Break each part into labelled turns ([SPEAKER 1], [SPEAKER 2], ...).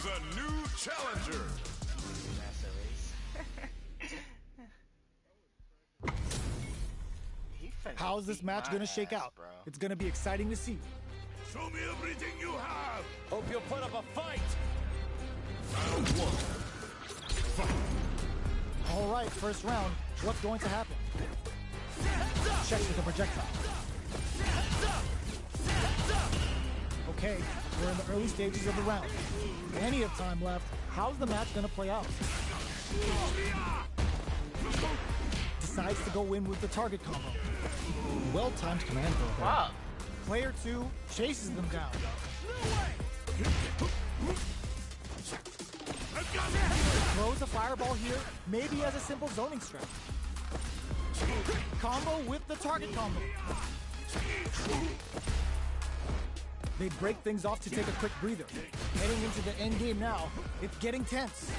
[SPEAKER 1] is a new challenger.
[SPEAKER 2] How's this match gonna shake out?
[SPEAKER 3] Bro.
[SPEAKER 2] It's gonna be exciting to see.
[SPEAKER 1] Show me everything you have.
[SPEAKER 4] Hope you'll put up a fight.
[SPEAKER 1] Round one.
[SPEAKER 2] All right, first round. What's going to happen? Checks with the projectile. Okay, we're in the early stages of the round. Plenty of time left. How's the match gonna play out? Decides to go in with the target combo. Well-timed command throw there.
[SPEAKER 3] Wow.
[SPEAKER 2] Player 2 chases them down. Throws a fireball here, maybe as a simple zoning strat. Combo with the target combo. They break things off to take a quick breather. Heading into the end game now. It's getting tense.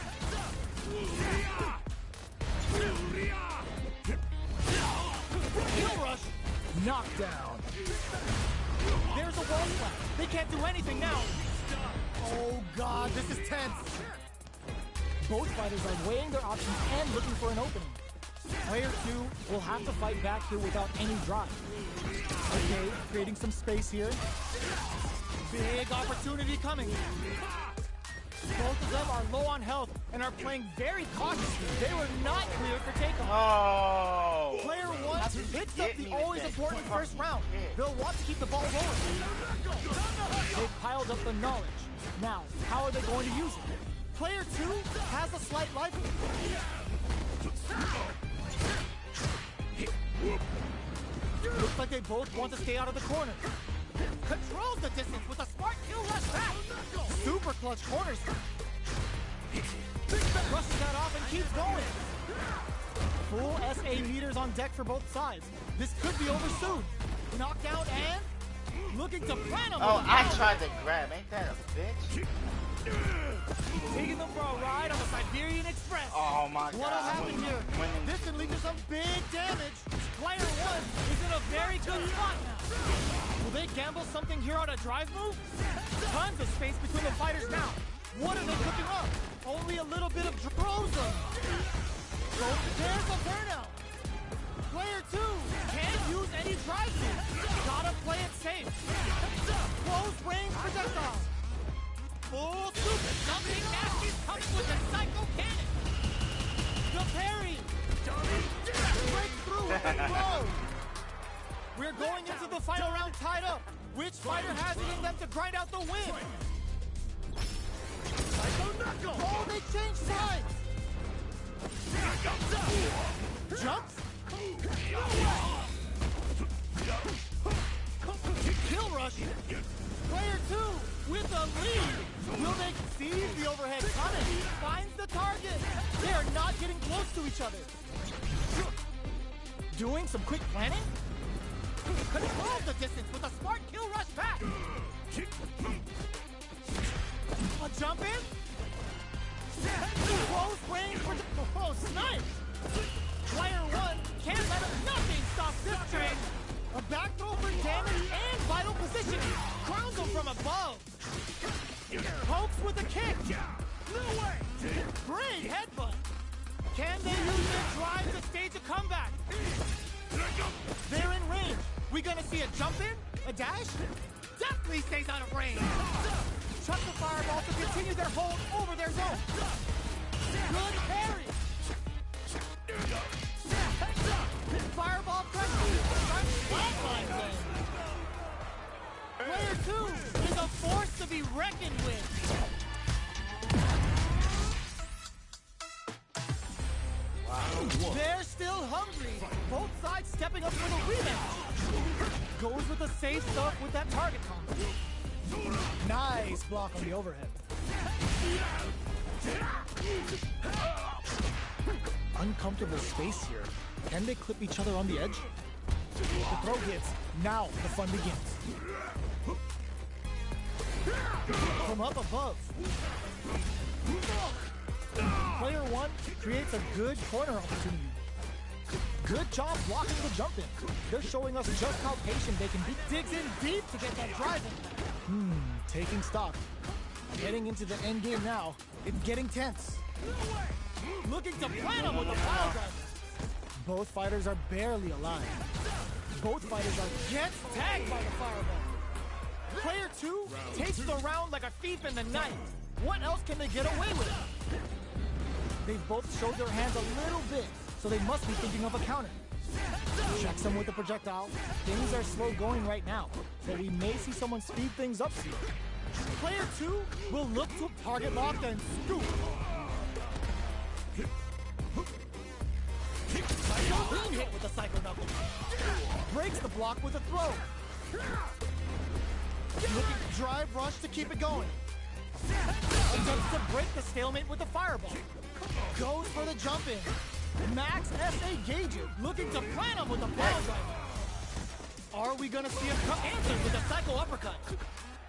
[SPEAKER 2] Kill rush. Knockdown. There's a wall slap. They can't do anything now. Oh god, this is tense. Both fighters are weighing their options and looking for an opening. Player 2 will have to fight back here without any drive. Okay, creating some space here. Big opportunity coming. Both of them are low on health and are playing very cautiously. They were not cleared for takeoff.
[SPEAKER 3] Oh.
[SPEAKER 2] Player 1 picks up the always important first round. They'll want to keep the ball rolling. They've piled up the knowledge. Now, how are they going to use it? Player 2 has a slight life. Looks like they both want to stay out of the corner. Controls the distance with a smart kill rush back. Super clutch corners. Brushes that off and keeps going. Full SA meters on deck for both sides. This could be over soon. Knockdown and looking to plan him.
[SPEAKER 3] Oh, I tried to grab. Ain't that a bitch?
[SPEAKER 2] Taking them for a ride on the Siberian Express.
[SPEAKER 3] Oh my god.
[SPEAKER 2] What'll happen here? This can lead to some big damage. Player 1 is in a very good spot now. Will they gamble something here on a drive move? Tons of space between the fighters now. What are they cooking up? Only a little bit of Droza. So there's a burnout. Player 2 can't use any drive move. Gotta play it safe. Close range projectile. Full super. Something nasty's coming with a psycho cannon. The parry. Break through and blow. We're going into the final round tied up. Which fighter has it in them to grind out the win? Oh, they changed sides. Jumps. Kill rush. Player 2 with a lead. Will they seize the overhead coming? Finds the target. They are not getting close to each other. Doing some quick planning? Controls the distance with a smart kill rush back. A jump in? Close range for oh, snipe. Player 1 can't let nothing stop this train. A back throw for damage and vital positioning. Crowns him from above. Pokes with a kick. No way. Great headbutt. Can they use their drive to stage a comeback? They're in range. We gonna see a jump in? A dash? Definitely stays out of range. Chuck the fireball to continue their hold over their zone. Good parry. Fireball pressure. Flatline zone. Player 2 is a force to be reckoned with. Wow. They're still hungry. Both sides stepping up for the rematch. Goes with the safe stuff with that target combo. Nice block on the overhead. Uncomfortable space here. Can they clip each other on the edge? The throw hits. Now the fun begins. From up above. Player 1 creates a good corner opportunity. Good job blocking the jump in. They're showing us just how patient they can be. Digs in deep to get that drive in. Taking stock. Heading into the end game now. It's getting tense. Looking to plant him with the pile driver. Both fighters are barely alive. Both fighters are gets tagged by the fireball. Player 2 takes the round like a thief in the night. What else can they get away with? They've both showed their hands a little bit, so they must be thinking of a counter. Checks him with the projectile. Things are slow going right now, but we may see someone speed things up soon. Player 2 will look to target lock and scoop. Clean hit with the Psycho Knuckle. Breaks the block with a throw. Looking to drive rush to keep it going. Attempts to break the stalemate with the fireball. Goes for the jump in. Max S.A. Gagey looking to plant him with the pile driver. Are we gonna see him answer with a Psycho Uppercut?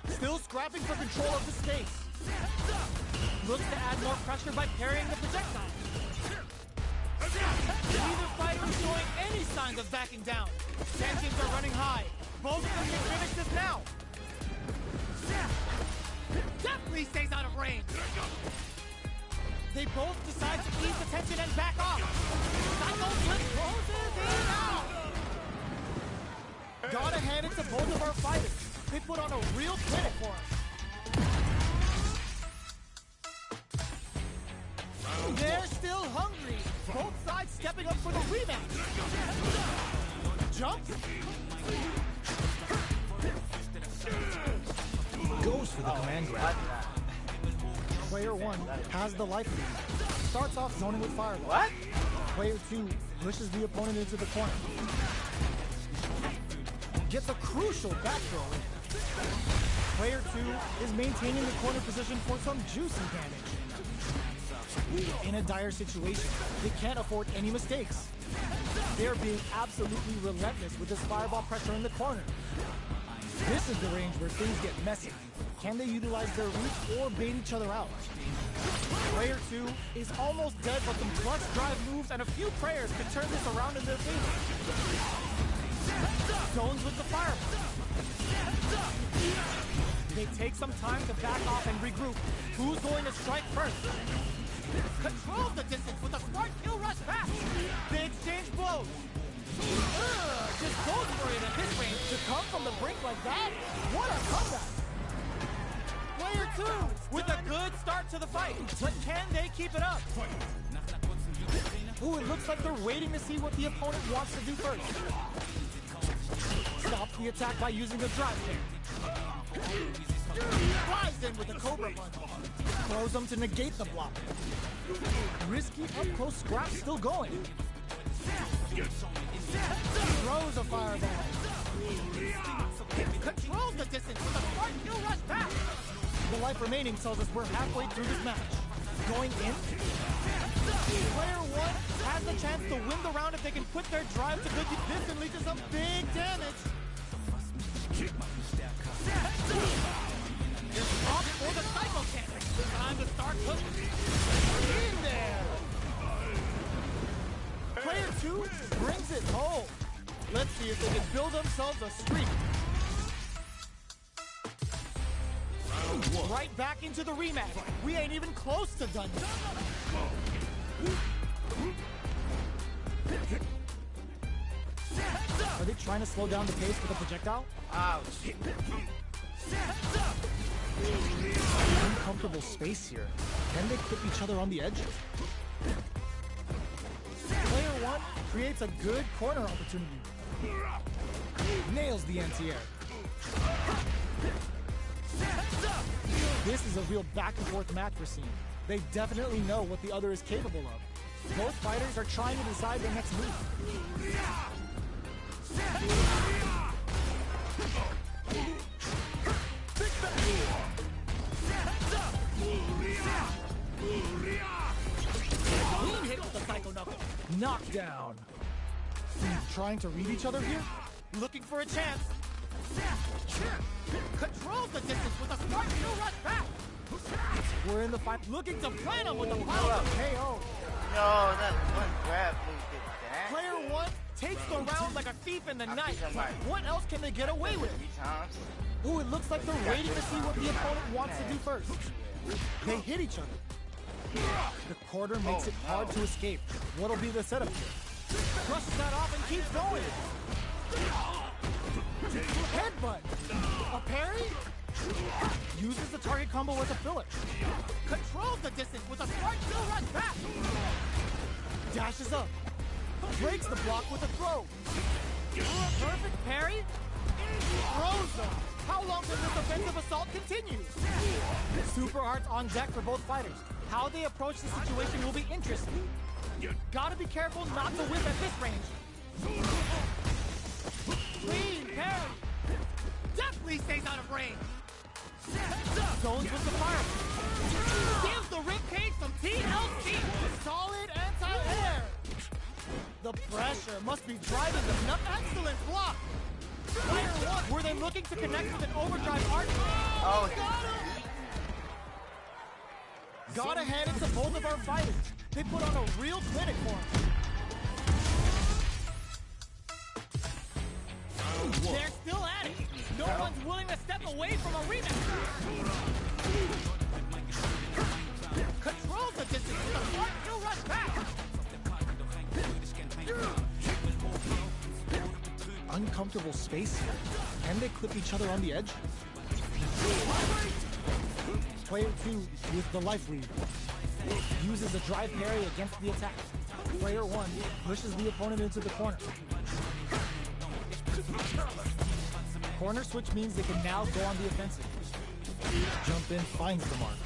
[SPEAKER 2] Still scrapping for control of the space. Looks to add more pressure by parrying the projectile. Neither fighter is showing any signs of backing down. Tensions are running high. Both of them can finish this now. Definitely stays out of range. They both decide to ease the tension and back off. Psycho Flip closes it out. Gotta hand it to both of our fighters. They put on a real clinic for us. They're still hungry. Both sides stepping up for the rematch. Jump. Goes for the command grab. Player 1 has the life lead. Starts off zoning with fireball.
[SPEAKER 3] What?
[SPEAKER 2] Player 2 pushes the opponent into the corner. Gets a crucial back throw. Player 2 is maintaining the corner position for some juicy damage. In a dire situation, they can't afford any mistakes. They're being absolutely relentless with this fireball pressure in the corner. This is the range where things get messy. Can they utilize their reach or bait each other out? Player 2 is almost dead, but some clutch drive moves and a few prayers could turn this around in their favor. Zones with the fireball. They take some time to back off and regroup. Who's going to strike first? Controls the distance with a smart kill rush back. They exchange blows. Just goes for it at this range. To come from the brink like that? What a comeback! Player 2 with a good start to the fight, but can they keep it up? Ooh, it looks like they're waiting to see what the opponent wants to do first. Stops the attack by using the drive kick. Flies in with the Cobra Punch. Throws them to negate the block. Risky up-close scrap still going. Throws a fireball. Controls the distance with a smart kill rush back. The life remaining tells us we're halfway through this match. Going in. Player 1 has the chance to win the round if they can put their drive to good use. This can lead to some big damage. Just off for the Psycho Cannon. Time to start pushing. In there. Player 2 brings it home. Let's see if they can build themselves a streak. Right back into the rematch. We ain't even close to done yet. Are they trying to slow down the pace with a projectile?
[SPEAKER 3] Ouch.
[SPEAKER 2] Uncomfortable space here. Can they put each other on the edge? Player 1 creates a good corner opportunity. Nails the anti-air. This is a real back-and-forth match we're seeing. They definitely know what the other is capable of. Both fighters are trying to decide their next move. Clean hit with the Psycho Knuckle. Knockdown. Trying to read each other here? Looking for a chance. Controls the distance with a smart kill rush back. We're in the fight, looking to plant him with a power KO.
[SPEAKER 3] No, that one grab move did that.
[SPEAKER 2] Player 1 takes the round like a thief in the night.
[SPEAKER 3] think I might.
[SPEAKER 2] What else can they get away with?
[SPEAKER 3] 3 times.
[SPEAKER 2] Ooh, it looks like they're waiting to see what the opponent wants to do first. They hit each other. The quarter makes it hard to escape. What'll be the setup here? Brushes that off and keeps going. Headbutt. A parry? Uses the target combo as a filler. Controls the distance with a smart kill rush back. Dashes up. Breaks the block with a throw. Perfect parry. Throws them. How long can this offensive assault continue? Super arts on deck for both fighters. How they approach the situation will be interesting. Gotta be careful not to whip at this range. Clean parry. Definitely stays out of range. Zones with the fire. Gives the ribcage some TLC. Solid anti-air. The pressure must be driving them nuts. Excellent block. Player 1, were they looking to connect with an overdrive arc?
[SPEAKER 3] Oh,
[SPEAKER 2] Got him! Gotta hand it to both of our fighters. They put on a real clinic for him. They're still at it. No one's willing to step away from a rematch. Controls the distance with a smart kill rush back. Uncomfortable space here. Can they clip each other on the edge? Player 2 with the life lead. Uses a drive parry against the attack. Player 1 pushes the opponent into the corner. Corner switch means they can now go on the offensive. Jump in finds the mark.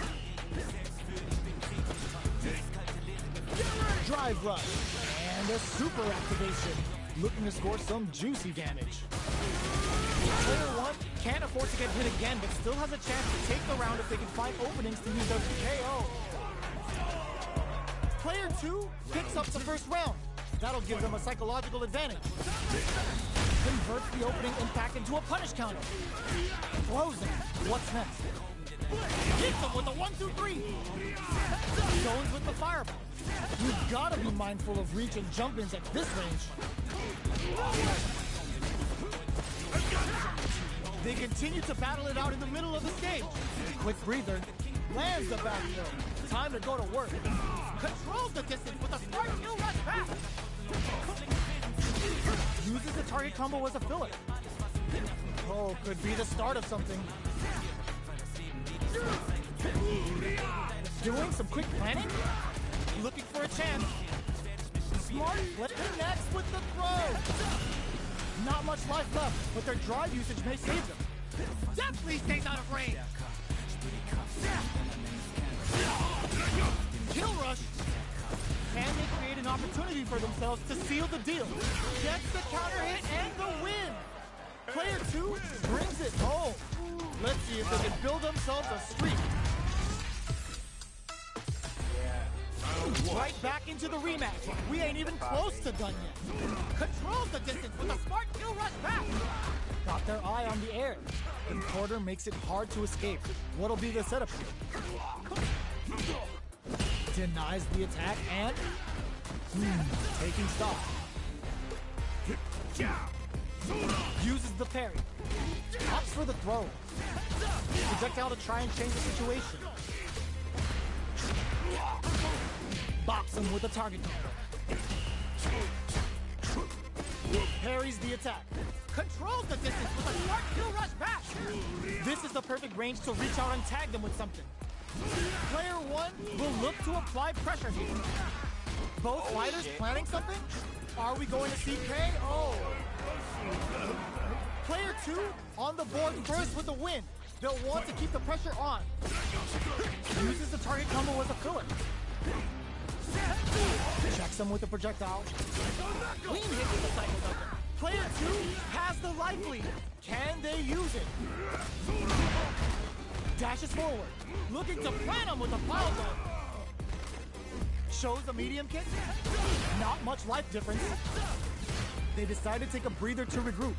[SPEAKER 2] Drive rush. And a super activation. Looking to score some juicy damage. Player 1 can't afford to get hit again, but still has a chance to take the round if they can find openings to use their KO. Player 2 picks up the first round. That'll give them a psychological advantage. Converts the opening impact into a punish counter. Throws him. What's next? Hits him with a 1-2-3. Zones with the fireball. You've got to be mindful of reach and jump-ins at this range. They continue to battle it out in the middle of the stage. Quick breather. Lands the back throw. Time to go to work. Controls the distance with a smart kill rush back. Uses the target combo as a filler. Oh, could be the start of something. Doing some quick planning? Looking for a chance. Smart flip connects with the throw. Not much life left, but their drive usage may save them. Definitely stays out of range. Kill rush. Can they create an opportunity for themselves to seal the deal? Gets the counter hit and the win. Player 2 brings it home. Let's see if they can build themselves a streak. Right back into the rematch. We ain't even close to done yet. Controls the distance with a smart kill rush back. Got their eye on the air. The quarter makes it hard to escape. What'll be the setup here? Denies the attack and taking stock. Uses the parry. Opts for the throw. Projectile to try and change the situation. Bops him with a target combo. Parries the attack. Controls the distance with a smart kill rush back. This is the perfect range to reach out and tag them with something. Player 1 will look to apply pressure here. Both fighters planning something? Are we going to see KO? Player 2 on the board first with the win. They'll want to keep the pressure on. Uses the target combo as a filler. Checks him with a projectile. Clean hit with the cycle double. Player 2 has the life lead. Can they use it? Dashes forward. Looking to plant him with a pile driver. Shows a medium kick. Not much life difference. They decide to take a breather to regroup.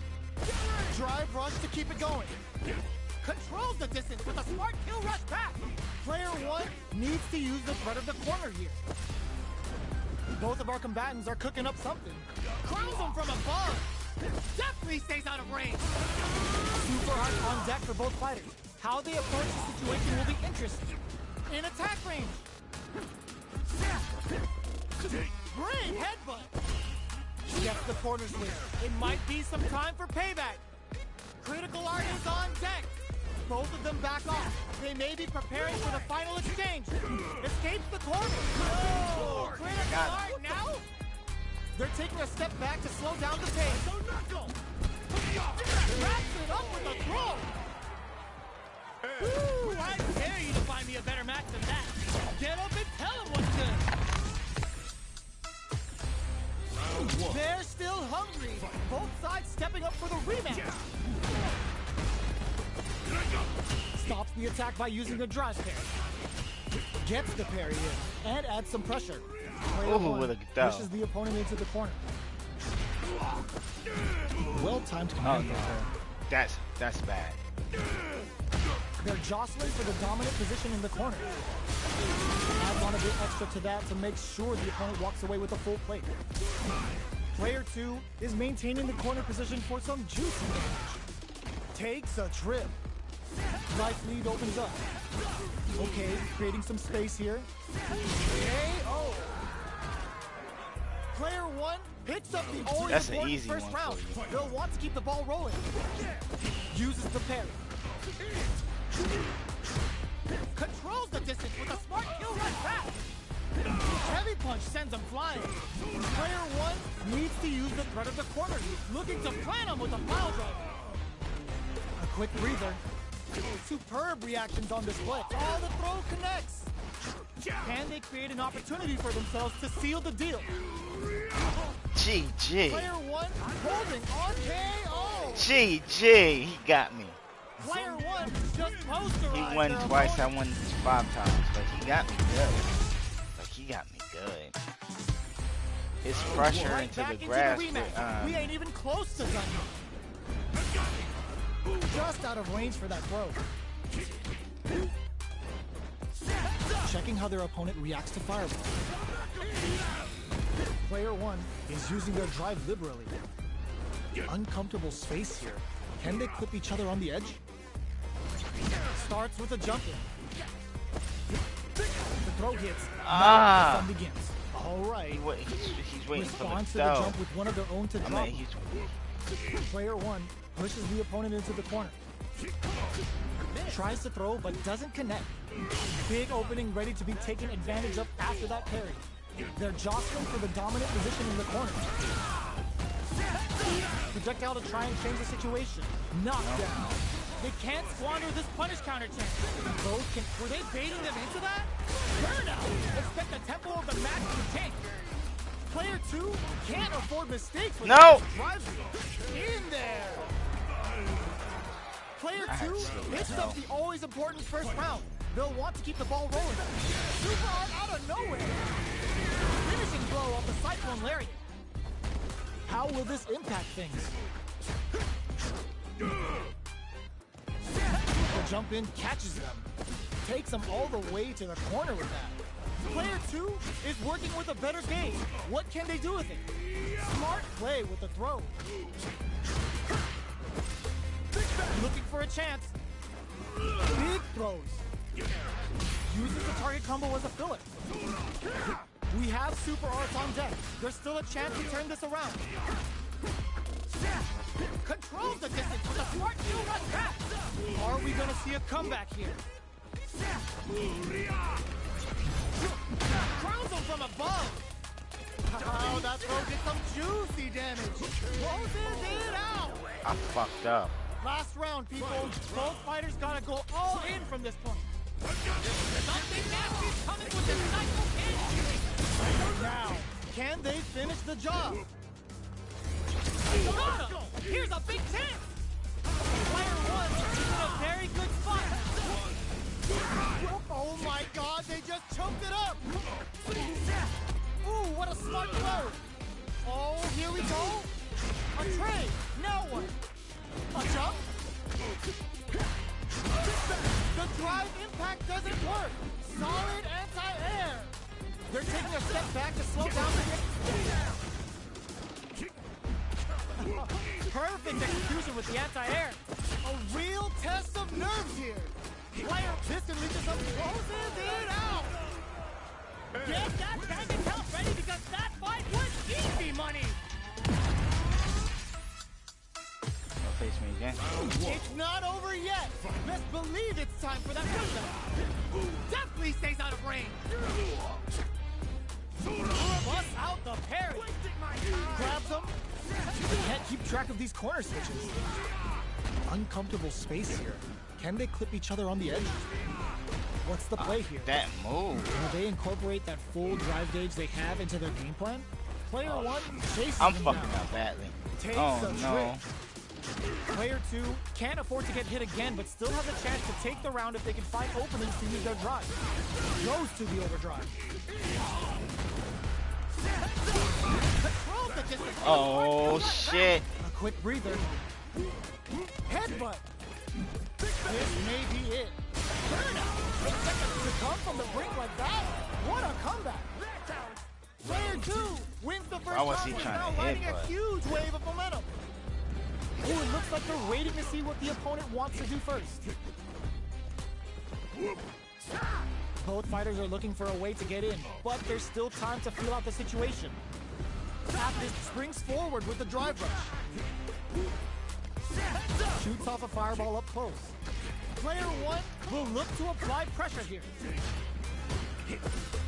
[SPEAKER 2] Drive rush to keep it going. controls the distance with a smart kill rush back. Player 1 needs to use the threat of the corner here. Both of our combatants are cooking up something. Crowns him from above. Definitely stays out of range. Super Art on deck for both fighters. How they approach the situation will be interesting. In attack range. Great headbutt. Gets the corners clear. It might be some time for payback. Critical Art is on deck. Both of them back off. They may be preparing for the final exchange. Escapes the corner. No! Critical Art now? They're taking a step back to slow down the pace. Wraps it up with a throw. Ooh, I dare you to find me a better match than that. Get up and tell him what's good. They're still hungry. Both sides stepping up for the rematch. Stops the attack by using a drive parry. Gets the parry in and adds some pressure. Player one pushes the opponent into the corner. Well-timed command there.
[SPEAKER 3] That's bad.
[SPEAKER 2] They're jostling for the dominant position in the corner. Adds on a bit extra to that to make sure the opponent walks away with a full plate. Player 2 is maintaining the corner position for some juicy damage. Takes a trip. Right lead opens up. Okay, creating some space here. KO. Player 1 picks up the always important first round. They'll want to keep the ball rolling. Uses the parry. Controls the distance with a smart kill right back. Heavy punch sends him flying. Player 1 needs to use the threat of the corner. Looking to plant him with a pile driver. A quick breather. Superb reactions on display. Oh, the throw connects. Can they create an opportunity for themselves to seal the deal?
[SPEAKER 3] GG.
[SPEAKER 2] Player 1 holding on KO.
[SPEAKER 3] GG. He got me.
[SPEAKER 2] Player 1 just posterized.
[SPEAKER 3] He won twice. I won 5 times, but he got me good. He got me good. His pressure
[SPEAKER 2] right
[SPEAKER 3] into the
[SPEAKER 2] the
[SPEAKER 3] grass.
[SPEAKER 2] we ain't even close to done. Just out of range for that throw. Checking how their opponent reacts to fireball. Player 1 is using their drive liberally. Uncomfortable space here. Can they clip each other on the edge? Starts with a jump in. The throw hits. Now the fun begins. All right.
[SPEAKER 3] He's waiting
[SPEAKER 2] Responds
[SPEAKER 3] for
[SPEAKER 2] to the jump with one of their own to drop. Player 1 pushes the opponent into the corner. Tries to throw, but doesn't connect. Big opening ready to be taken advantage of after that parry. They're jostling for the dominant position in the corner. Projectile to try and change the situation. Knockdown. They can't squander this punish counter chance. Both can. Were they baiting them into that? Burnout. Expect the tempo of the match to tank. Player 2 can't afford mistakes. With drives in there. Player 2 picks up the always important first round. They'll want to keep the ball rolling. Super Art out of nowhere. Finishing blow off the Cyclone Lariat. How will this impact things? The jump in catches them. Takes them all the way to the corner with that. Player 2 is working with a better game. What can they do with it? Smart play with the throw. Looking for a chance. Big throws. Uses the target combo as a filler. We have Super Arts on deck. There's still a chance to turn this around. Controls the distance with a smart kill rush back. Are we gonna see a comeback here? Crowns him from above. Oh, that throw did some juicy damage. Closes it out.
[SPEAKER 3] I fucked up.
[SPEAKER 2] Last round, people. Both fighters gotta go all in from this point. Something nasty's coming with the cycle kick. Now, can they finish the job? Here's a big chance. Player 1 is in a very good spot. Oh my God, they just choked it up. Ooh, what a smart throw. Oh, here we go. A trade. Now what? A jump? The drive impact doesn't work. Solid anti-air. They're taking a step back to slow down the perfect execution with the anti-air. A real test of nerves here. Player distantly just closes it out. Get that bank account ready because that fight was easy money.
[SPEAKER 3] Don't face me again.
[SPEAKER 2] It's not over yet. Best believe it's time for that comeback. Definitely stays out of range. Bust out the parry. Grabs him. They can't keep track of these corner switches. Uncomfortable space here. Can they clip each other on the edge? What's the play here?
[SPEAKER 3] That move.
[SPEAKER 2] Will they incorporate that full drive gauge they have into their game plan? Player one chases
[SPEAKER 3] I'm
[SPEAKER 2] him
[SPEAKER 3] fucking
[SPEAKER 2] down.
[SPEAKER 3] up badly.
[SPEAKER 2] Takes
[SPEAKER 3] Oh
[SPEAKER 2] a
[SPEAKER 3] no.
[SPEAKER 2] trick. Player two can't afford to get hit again, but still has a chance to take the round if they can find openings to use their drive. Goes to the overdrive. Controls the distance.
[SPEAKER 3] Oh shit.
[SPEAKER 2] A quick breather. Headbutt. This may be it. Burnout. To come from the brink like that? What a comeback. Player two wins the first
[SPEAKER 3] Why was he
[SPEAKER 2] round,
[SPEAKER 3] trying
[SPEAKER 2] now
[SPEAKER 3] to
[SPEAKER 2] riding a
[SPEAKER 3] headbutt?
[SPEAKER 2] huge wave of momentum. Ooh, it looks like they're waiting to see what the opponent wants to do first. Both fighters are looking for a way to get in, but there's still time to feel out the situation. Taptis springs forward with the drive rush. Shoots off a fireball up close. Player one will look to apply pressure here.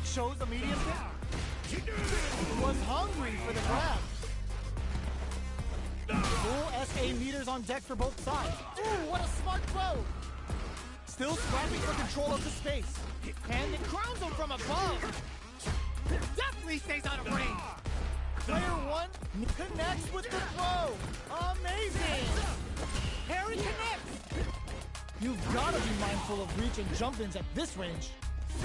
[SPEAKER 2] Shows a medium kick. Was hungry for the grab. Full SA meters on deck for both sides. Ooh, what a smart throw! Still scrapping for control of the space. And it crowns him from above. Definitely stays out of range. Player one connects with the throw. Amazing! Harry connects. You've got to be mindful of reach and jump-ins at this range.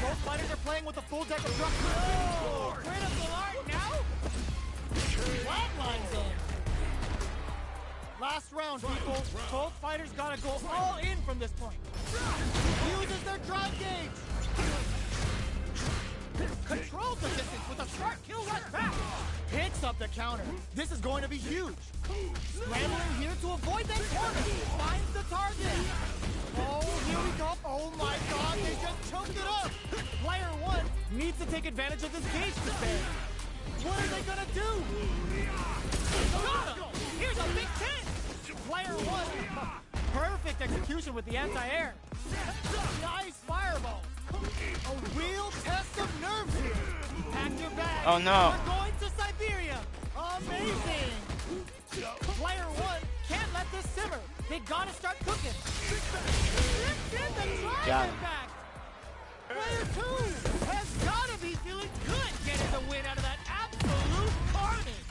[SPEAKER 2] Both fighters are playing with a full deck of drop. Oh, critical art now? Flatlines him. Last round, people. Both fighters gotta go all in from this point. Uses their drive gauge. Controls the distance with a sharp kill right back. Picks up the counter. This is going to be huge. Scrambling here to avoid that corner. Finds the target. Oh, here we go. Oh my god, they just choked it up. Player one needs to take advantage of this gauge to spare. What are they gonna do? Got him! Here's a big hit! Player one, perfect execution with the anti-air. Nice fireball. A real test of nerves here. Pack your bags.
[SPEAKER 3] Oh no.
[SPEAKER 2] We're going to Siberia. Amazing. Player one can't let this simmer. They gotta start cooking.
[SPEAKER 3] Got him.
[SPEAKER 2] Back. Player two has gotta be feeling good getting the win out of that absolute carnage.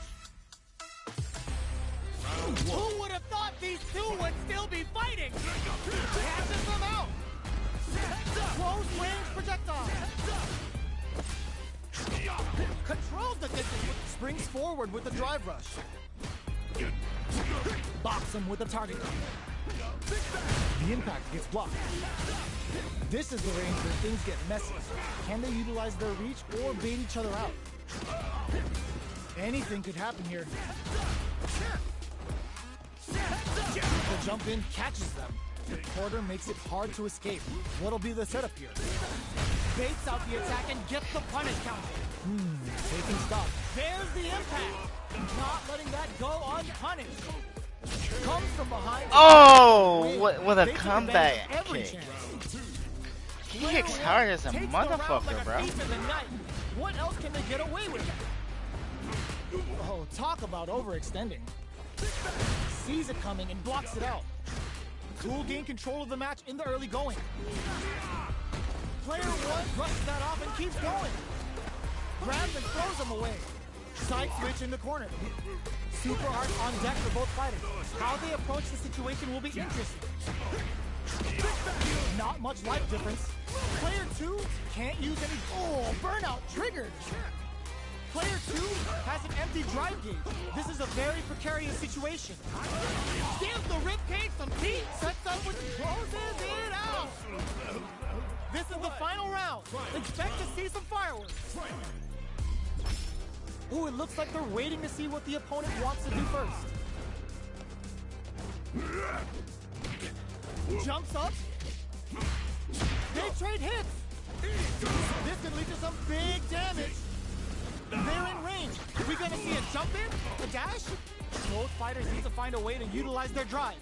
[SPEAKER 2] Who would have thought these two would still be fighting? Catches them out. Close range projectile. Controls the distance. Springs forward with the drive rush. Box him with the target. The impact gets blocked. This is the range where things get messy. Can they utilize their reach or bait each other out? Anything could happen here. The jump in catches them. The quarter makes it hard to escape. What'll be the setup here? Baits out the attack and gets the punish counter. Taking stock. There's the impact. Not letting that go unpunished. Comes from behind.
[SPEAKER 3] Oh, what a
[SPEAKER 2] They took
[SPEAKER 3] comeback
[SPEAKER 2] advantage of every
[SPEAKER 3] kick.
[SPEAKER 2] chance.
[SPEAKER 3] He kicks hard as a
[SPEAKER 2] Takes the round
[SPEAKER 3] motherfucker,
[SPEAKER 2] like a
[SPEAKER 3] bro.
[SPEAKER 2] thief in the night. What else can they get away with? Oh, talk about overextending. Sees it coming and blocks it out. Cool gained control of the match in the early going. Player one brushes that off and keeps going. Grabs and throws him away. Side switch in the corner. Super art on deck for both fighters. How they approach the situation will be interesting. Not much life difference. Player two can't use any. Oh, burnout triggered. Player 2 has an empty drive gauge. This is a very precarious situation. Gives the ribcage some teeth, sets up with closes it out. This is the final round. Expect to see some fireworks. Ooh, it looks like they're waiting to see what the opponent wants to do first. Jumps up. They trade hits. This can lead to some big damage. They're in range. We gonna see a jump in? A dash? Both fighters need to find a way to utilize their drive.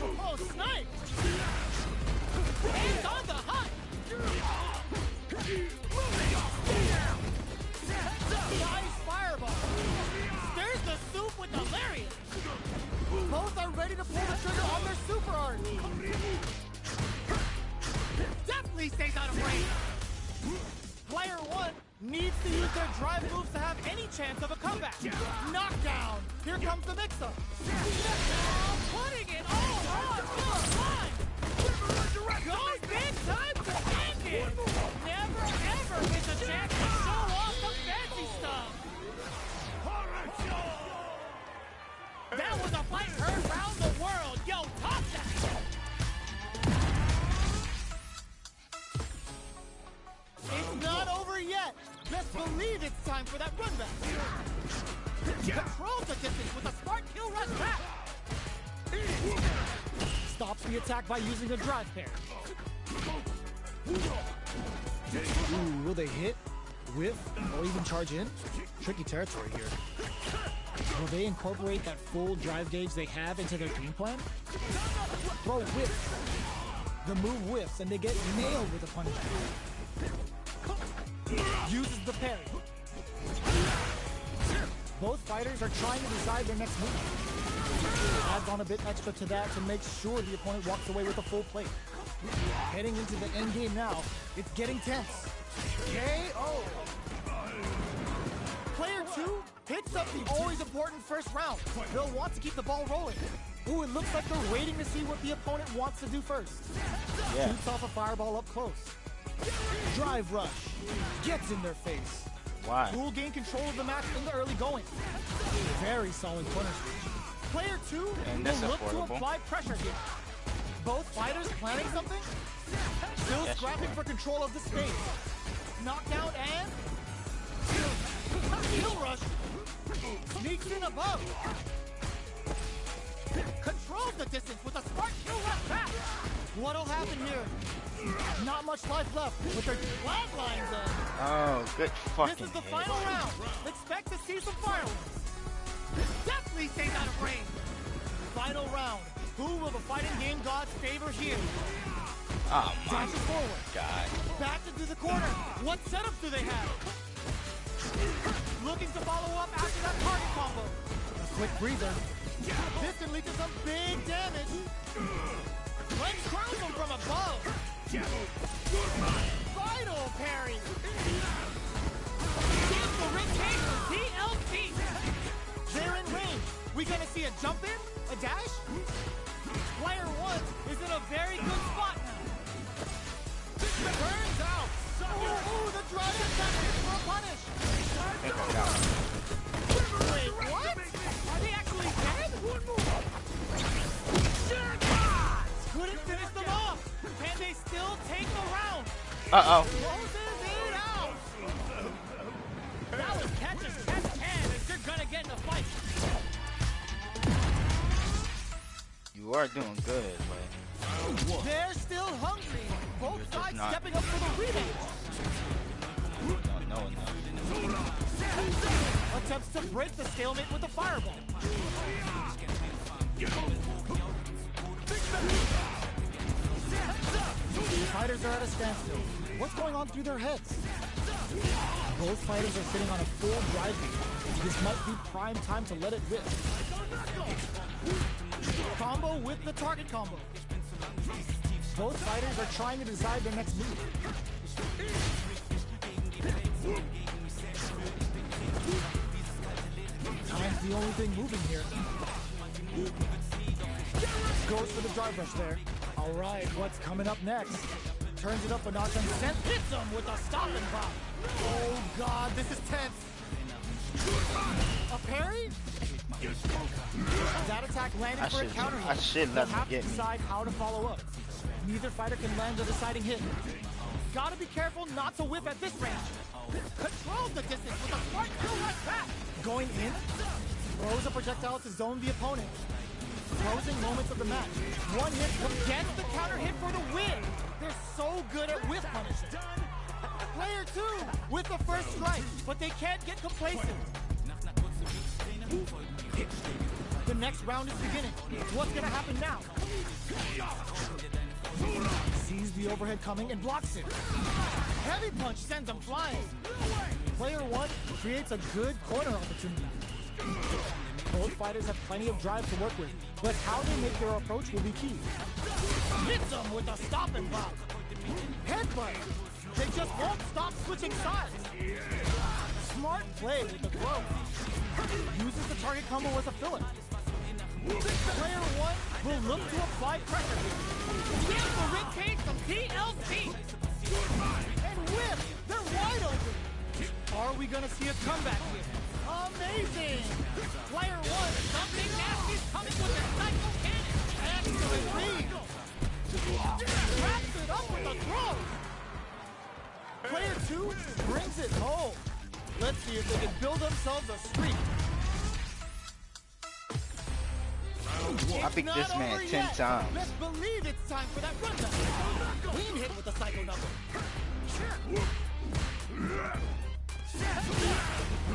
[SPEAKER 2] Oh, snipe! Hands on the hunt! Nice fireball! There's the soup with the lariat! Both are ready to pull the trigger on their super art! Definitely stays out of range! Player 1 needs to use their drive moves to have any chance of a comeback. Knockdown! Here comes the mix-up. Putting it all on the line! Goes big time to end it! Never ever miss a chance to show off the fancy stuff! That was a fight heard round the world! Yo, top that! It's not over yet. Let's believe it's time for that run back. Controls the distance with a smart kill rush back. Stops the attack by using a drive pair. Ooh, will they hit, whiff, or even charge in? Tricky territory here. Will they incorporate that full drive gauge they have into their game plan? Throw whiff. The move whiffs and they get nailed with a punish. Uses the parry. Both fighters are trying to decide their next move. Adds on a bit extra to that to make sure the opponent walks away with a full plate. Heading into the end game now, it's getting tense. KO! Player 2 picks up the always important first round. They'll want to keep the ball rolling. Ooh, it looks like they're waiting to see what the opponent wants to do first.
[SPEAKER 3] Yeah.
[SPEAKER 2] Shoots off a fireball up close. Drive rush. Gets in their face.
[SPEAKER 3] Why?
[SPEAKER 2] Who will gain control of the match in the early going. Very solid corner switch. Player 2
[SPEAKER 3] And
[SPEAKER 2] will
[SPEAKER 3] that's
[SPEAKER 2] look to
[SPEAKER 3] affordable.
[SPEAKER 2] apply pressure here. Both fighters planning something? Still
[SPEAKER 3] Yes,
[SPEAKER 2] scrapping for control of the space. Knockdown and... Kill rush. Sneaks in above. Controls the distance with a smart kill rush back. What'll happen here? Not much life left with their flag lines in.
[SPEAKER 3] Oh, good fucking
[SPEAKER 2] This is the
[SPEAKER 3] hit.
[SPEAKER 2] final round. Expect to see some fireworks. Definitely stays out of range. Final round. Who will the fighting game gods favor here?
[SPEAKER 3] Oh my
[SPEAKER 2] Dashes forward.
[SPEAKER 3] god.
[SPEAKER 2] Back into the corner. What setups do they have? Looking to follow up after that target combo. A quick breather. This can lead to some big damage. Let's crown them from above. Vital parry. Gives the ribcage for TLC. They're in range. We gonna see a jump in? A dash? Player 1 is in a very good spot now. Turns out. Ooh, the drive attack is for a punish.
[SPEAKER 3] I think I got it.
[SPEAKER 2] Wait, what? Are they actually dead? Couldn't finish them off. Can they still take the round?
[SPEAKER 3] Uh-oh.
[SPEAKER 2] Closes it out. That was catch as catch can if you're gonna get in a fight.
[SPEAKER 3] You are doing good, but
[SPEAKER 2] They're still hungry. Both
[SPEAKER 3] You're just
[SPEAKER 2] sides
[SPEAKER 3] not.
[SPEAKER 2] stepping up for the rematch.
[SPEAKER 3] you don't know enough.
[SPEAKER 2] Attempts to break the stalemate with a fireball. Fighters are at a standstill. What's going on through their heads? Both fighters are sitting on a full drive beat. This might be prime time to let it rip. Combo with the target combo. Both fighters are trying to decide their next move. Time's the only thing moving here. Goes for the drive rush there. All right, what's coming up next? Turns it up a notch and hits him with a stop and pop. Oh God, this is tense. That attack landed
[SPEAKER 3] I
[SPEAKER 2] for a
[SPEAKER 3] should
[SPEAKER 2] counter hit.
[SPEAKER 3] let
[SPEAKER 2] You'll
[SPEAKER 3] him
[SPEAKER 2] have to
[SPEAKER 3] get me.
[SPEAKER 2] decide how to follow up. Neither fighter can land a deciding hit. Gotta be careful not to whiff at this range. Controls the distance with a smart kill right back. Going in, throws a projectile to zone the opponent. Closing moments of the match. One hit gets the counter hit for the win. They're so good at whiff punishing. Player 2 with the first strike, but they can't get complacent. The next round is beginning. What's gonna happen now? Sees the overhead coming and blocks it. Heavy punch sends him flying. Player 1 creates a good corner opportunity. Both fighters have plenty of drive to work with, but how they make their approach will be key. Hits him with a stop and block. Headbutt. They just won't stop switching sides. Smart play with the throw. Uses the target combo as a filler. Player 1 will look to apply pressure here. Gives the Ring Cage some TLC. And whip, they're wide open. Are we gonna see a comeback here? Amazing! Player 1, something nasty's coming with a Psycho Cannon. Excellent read. Wraps it up with a throw. Player 2 brings it home. Let's see if they can build themselves a streak.
[SPEAKER 3] I beat this man 10 times.
[SPEAKER 2] Let's believe it's time for that rundown. Clean hit with the cycle number.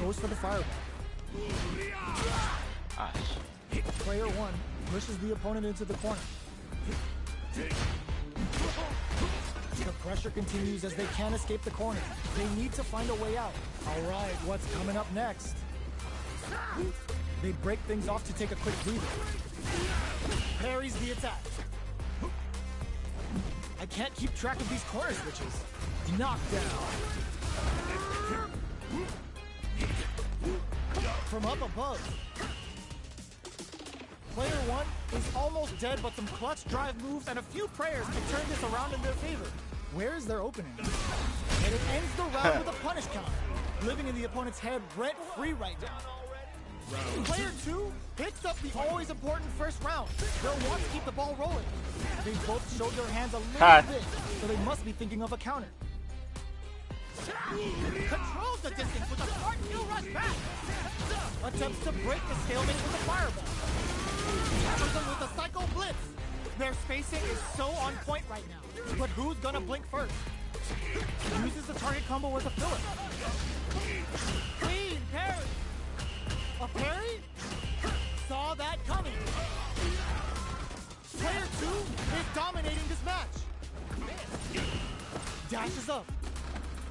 [SPEAKER 2] Goes for the fireball.
[SPEAKER 3] Ah, shit.
[SPEAKER 2] Player 1 pushes the opponent into the corner. The pressure continues as they can't escape the corner. They need to find a way out. All right, what's coming up next? They break things off to take a quick breather. Parries the attack. I can't keep track of these corner switches. Knockdown. From up above. Player 1 is almost dead, but some clutch drive moves and a few prayers can turn this around in their favor. Where's their opening? And it ends the round with a punish counter, living in the opponent's head rent-free right now. Player 2 picks up the always important first round. They'll want to keep the ball rolling. They both showed their hands a little bit, so they must be thinking of a counter. Controls the distance with a smart kill rush back. Attempts to break the stalemate with a fireball. Tackles them with a Psycho Blitz. Their spacing is so on point right now. But who's gonna blink first? Uses the target combo as a filler. Clean parry. A parry? Saw that coming. Player 2 is dominating this match. Dashes up.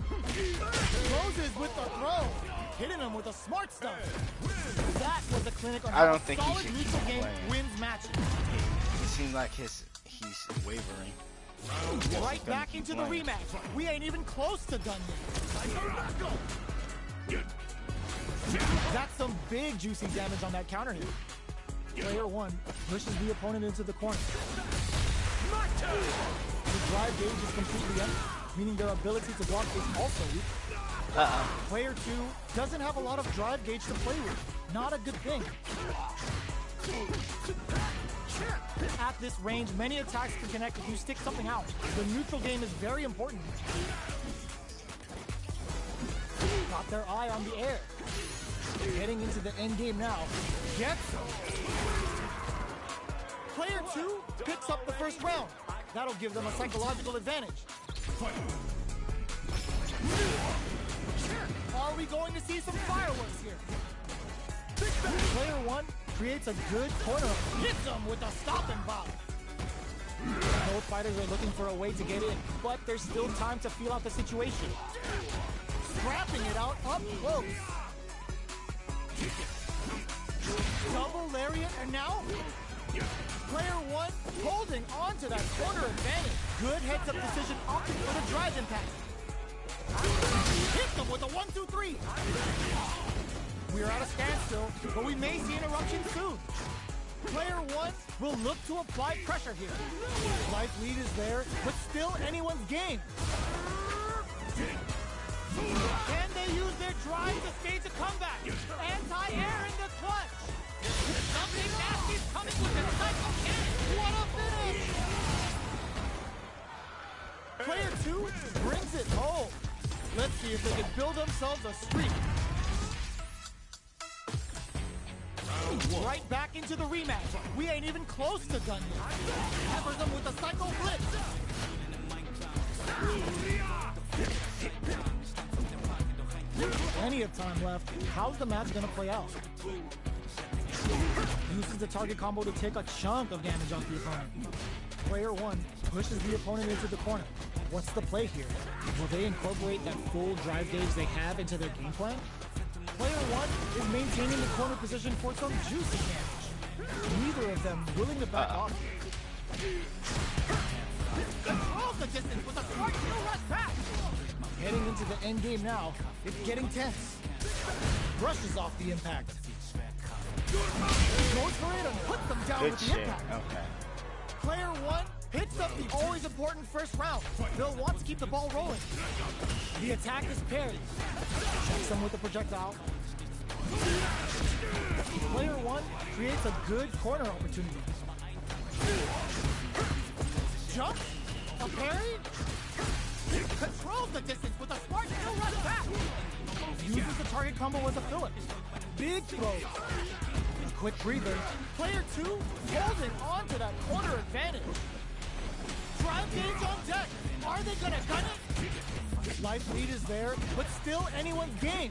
[SPEAKER 2] Closes with the throw. Hitting him with a smart stuff. That was a clinic on how a solid neutral game wins matches.
[SPEAKER 3] It seems like he's wavering.
[SPEAKER 2] Right back into the rematch. We ain't even close to done yet. That's some big juicy damage on that counter hit. Player 1 pushes the opponent into the corner. The drive gauge is completely empty, meaning their ability to block is also weak. Player 2 doesn't have a lot of drive gauge to play with. Not a good thing. At this range, many attacks can connect if you stick something out. The neutral game is very important. Got their eye on the air. Heading into the end game now. Gets them. Player 2 picks up the first round. That'll give them a psychological advantage. Are we going to see some fireworks here? Player 1 creates a good corner. Hits them with a stop and bop. Both fighters are looking for a way to get in, but there's still time to feel out the situation. Scrapping it out up close. Double lariat, and now Player 1 holding on to that corner advantage. Good heads-up decision opting for the drive impact. Hit them with a 1-2-3. We're at a standstill, but we may see an eruption soon. Player 1 will look to apply pressure here. Life lead is there, but still anyone's game. Can they use their drive to stage a comeback? Anti-air in the clutch. Big Nasty's coming with the Psycho Cannon! What a finish! Player 2 brings it home. Let's see if they can build themselves a streak. Right back into the rematch. We ain't even close to done yet. Peppers them with the Psycho Blitz. Plenty of time left. How's the match gonna play out? Uses the target combo to take a chunk of damage off the opponent. Player 1 pushes the opponent into the corner. What's the play here? Will they incorporate that full drive gauge they have into their game plan? Player 1 is maintaining the corner position for some juicy damage. Neither of them willing to back off. Controls the distance with a smart kill rush back. Heading into the end game now, it's getting tense. Brushes off the impact. Goes for it and puts them down with the impact.
[SPEAKER 3] Okay.
[SPEAKER 2] Player 1 hits up the always important first round. They'll want to keep the ball rolling. The attack is parried. Checks them with the projectile. Player 1 creates a good corner opportunity. Jump? A parry? Controls the distance with a smart kill rush back. Uses the target combo as a filler. Big throw. Quick breather. Player 2 holding on to that corner advantage. Drive gauge on deck. Are they gonna gun it? Life lead is there, but still anyone's game.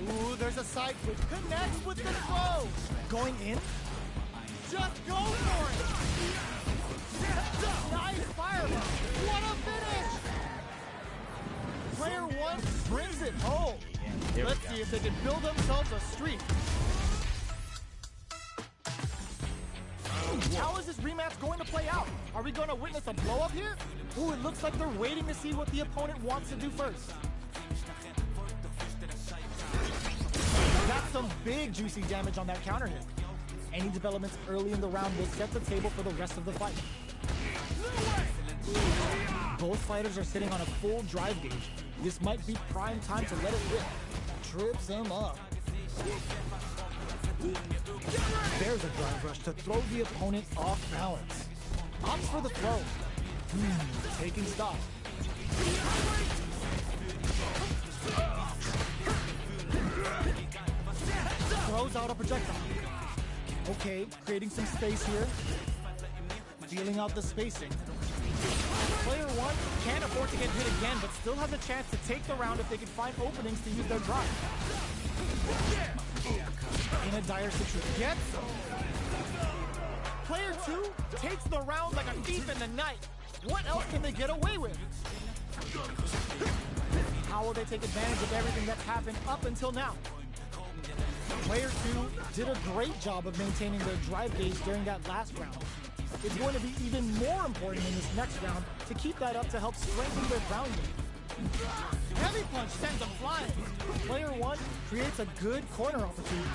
[SPEAKER 2] Ooh, there's a side which connects with the throw. Going in? Just go for it. Nice fireball. What a finish. Player 1 brings it home. Let's see if they can build themselves a streak. How is this rematch going to play out? Are we going to witness a blow-up here? Ooh, it looks like they're waiting to see what the opponent wants to do first. That's some big juicy damage on that counter hit. Any developments early in the round will set the table for the rest of the fight. Both fighters are sitting on a full drive gauge. This might be prime time to let it rip. Trips him up. There's a drive rush to throw the opponent off balance. Opts for the throw. Taking stock. Throws out a projectile. Okay, creating some space here. Feeling out the spacing. Player 1 can't afford to get hit again, but still has a chance to take the round if they can find openings to use their drive. In a dire situation. Gets Player 2 takes the round like a thief in the night. What else can they get away with? How will they take advantage of everything that's happened up until now? Player 2 did a great job of maintaining their drive gauge during that last round. It's going to be even more important in this next round to keep that up to help strengthen their ground game. Heavy punch sends them flying. Player 1 creates a good corner opportunity.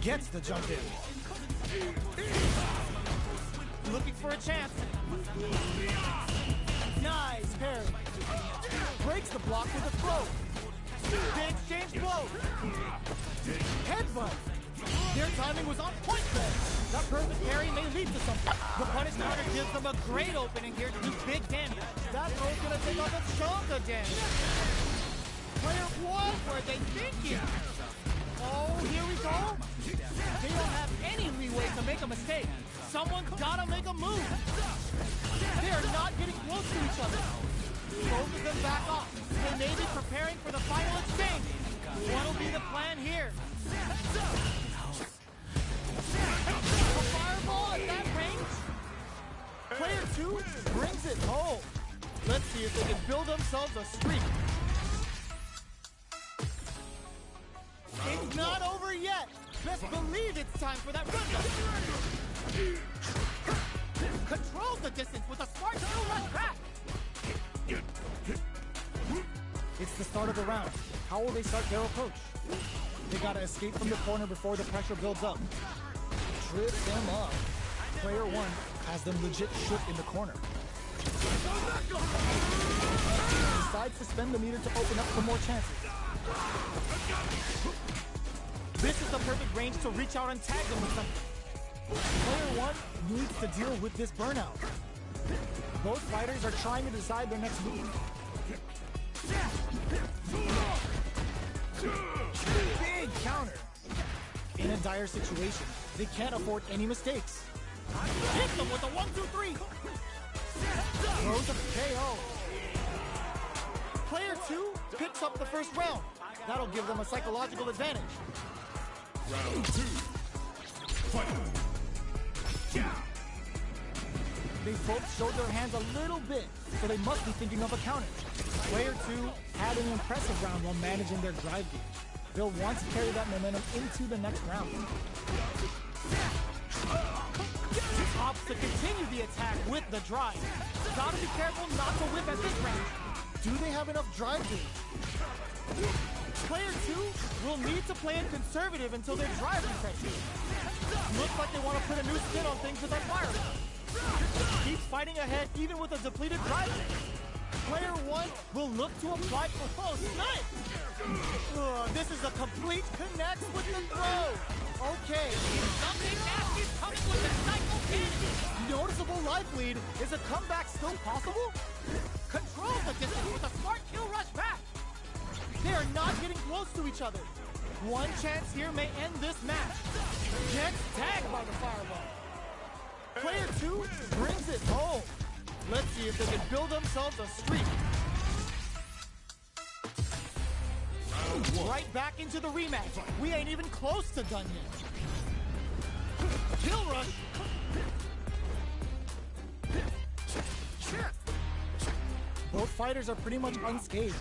[SPEAKER 2] Gets the jump in. Looking for a chance. Nice parry. Breaks the block with a throw. They exchange blows. Headbutt. Their timing was on point there. That perfect parry may lead to something. The punish counter gives them a great opening here to do big damage. That throw's gonna take off a chunk of damage. Player 1, were they thinking? Oh, here we go. They don't have any leeway to make a mistake. Someone's gotta make a move. They are not getting close to each other. Both of them back off. They may be preparing for the final exchange. What'll be the plan here? A fireball at that range? Player 2 brings it home. Let's see if they can build themselves a streak. It's not over yet. Best believe it's time for that run. Controls the distance with a smart kill rush back. It's the start of the round. How will they start their approach? They gotta escape from the corner before the pressure builds up. Trips them up. Player 1 has them legit shook in the corner. Decides to spend the meter to open up for more chances. This is the perfect range to reach out and tag them with something. Player one needs to deal with this burnout. Both fighters are trying to decide their next move. Big counter. In a dire situation, they can't afford any mistakes. Hit them with a 1-2-3. Throws a KO. Player two picks up the first round. That'll give them a psychological advantage.
[SPEAKER 1] Round 2. Fight.
[SPEAKER 2] They both showed their hands a little bit, so they must be thinking of a counter. Player two had an impressive round while managing their drive gauge. They'll want to carry that momentum into the next round. Opts to continue the attack with the drive. Gotta be careful not to whip at this range. Do they have enough drive gauge? Player two will need to play it conservative until their drive resets. Looks like they want to put a new spin on things with that fireball. Keeps fighting ahead even with a depleted drive gauge. Player one will look to apply for full snipe. This is a complete connect with the throw. Okay.
[SPEAKER 4] Something nasty's coming with the psycho cannon.
[SPEAKER 2] Noticeable life lead. Is a comeback still possible?
[SPEAKER 4] Controls the distance with a smart kill rush back.
[SPEAKER 2] They are not getting close to each other. One chance here may end this match. Gets tagged by the fireball. Player two brings it home. Let's see if they can build themselves a streak. Right back into the rematch. We ain't even close to done yet. Kill rush. Both fighters are pretty much unscathed.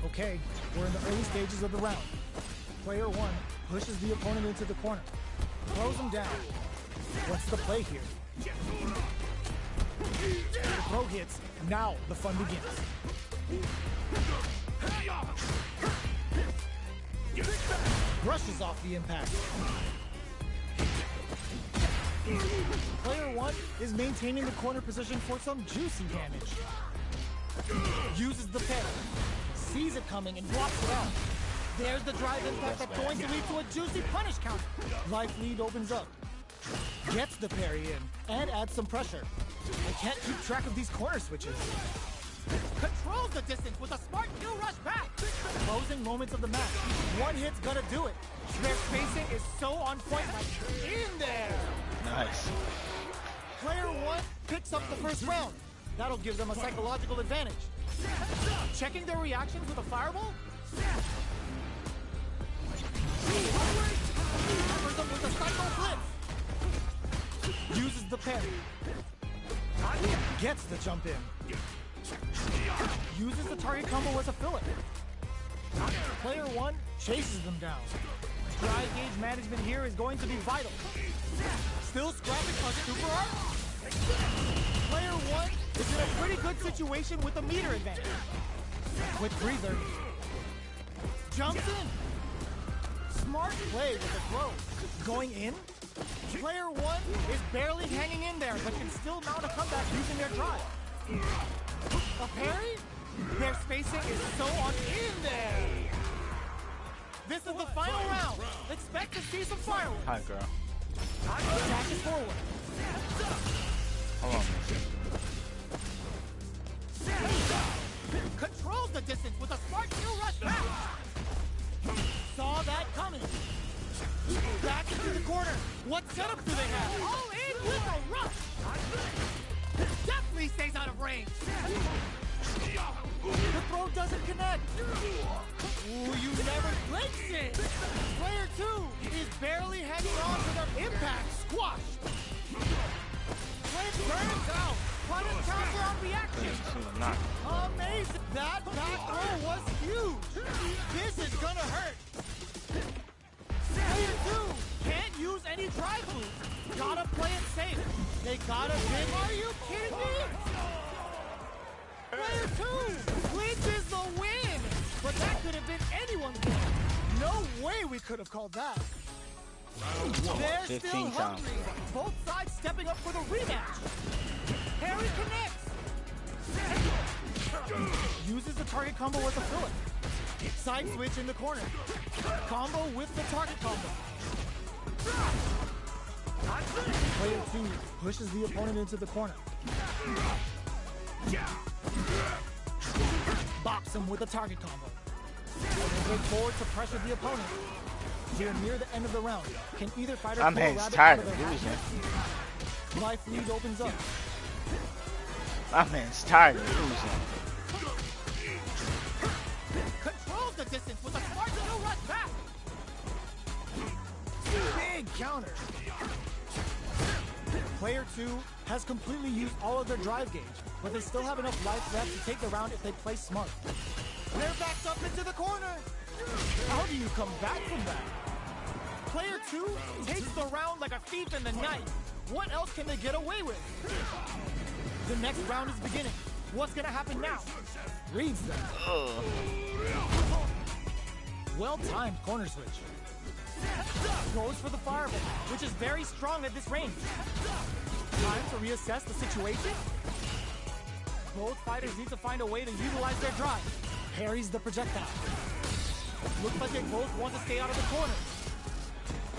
[SPEAKER 2] Okay, we're in the early stages of the round. Player one pushes the opponent into the corner. Throws him down. What's the play here? The throw hits. Now the fun begins. Brushes off the impact. Player one is maintaining the corner position for some juicy damage. Uses the parry. Sees it coming and blocks it out. There's the drive impact that's going to lead to a juicy punish counter. Life lead opens up. Gets the parry in and adds some pressure. I can't keep track of these corner switches.
[SPEAKER 4] Controls the distance with a smart kill rush back.
[SPEAKER 2] Closing moments of the match. One hit's gonna do it. Their spacing is so on point, like in there.
[SPEAKER 3] Nice.
[SPEAKER 2] Player one picks up the first round. That'll give them a psychological advantage. Checking their reactions with a fireball. Covers them with a psycho blitz. Uses the parry. Gets the jump in. Uses the target combo as a filler. Player one chases them down. Drive gauge management here is going to be vital. Still scrapping a super art. Player one is in a pretty good situation with a meter advantage. Quick breather. Jumps in. Smart play with the throw. Going in. Player one is barely hanging in there, but can still mount a comeback using their drive. A parry? Their spacing is so on in there. This is the final round. Expect to see some fireworks.
[SPEAKER 3] Hi, girl.
[SPEAKER 2] Dashes forward.
[SPEAKER 3] Hold on.
[SPEAKER 4] Controls the distance with a smart kill rush back.
[SPEAKER 2] Saw that coming. Back into the corner. What setup do they have?
[SPEAKER 4] All in with a rush. Definitely stays out of range.
[SPEAKER 2] The throw doesn't connect. Ooh, you never breaks it. Player two is barely hanging on to their impact. Squashed. Flint burns out. Punish counter on reaction. Amazing. That back throw was huge. This is gonna hurt. Player two can't use any drive moves. Gotta play it safe. They gotta win. Are you kidding me? Player two clinches the win. But that could have been anyone's game. No way we could have called that. They're
[SPEAKER 3] 15
[SPEAKER 2] still
[SPEAKER 3] times.
[SPEAKER 2] hungry. Both sides stepping up for the rematch. Harry connects. Uses the target combo as a filler. Side switch in the corner. Combo with the target combo. Player 2 pushes the opponent into the corner. Bops him with a target combo. They break forward to pressure the opponent. We are near the end of the round. Can either fighter
[SPEAKER 3] I'm
[SPEAKER 2] pull a rabbit
[SPEAKER 3] tired
[SPEAKER 2] out
[SPEAKER 3] of
[SPEAKER 2] of their
[SPEAKER 3] losing.
[SPEAKER 2] hat? Life lead opens up.
[SPEAKER 3] My man's tired of losing.
[SPEAKER 4] Controls the distance with a smart no rush back.
[SPEAKER 2] Big counter. Player 2 has completely used all of their drive gauge, but they still have enough life left to take the round if they play smart.
[SPEAKER 4] They're backed up into the corner.
[SPEAKER 2] How do you come back from that?
[SPEAKER 4] Player 2 takes the round like a thief in the night. What else can they get away with?
[SPEAKER 2] The next round is beginning. What's gonna happen now? Reads them.
[SPEAKER 3] Ugh.
[SPEAKER 2] Well-timed corner switch. Goes for the fireball, which is very strong at this range. Time to reassess the situation. Both fighters need to find a way to utilize their drive. Parries the projectile. Looks like they both want to stay out of the corner.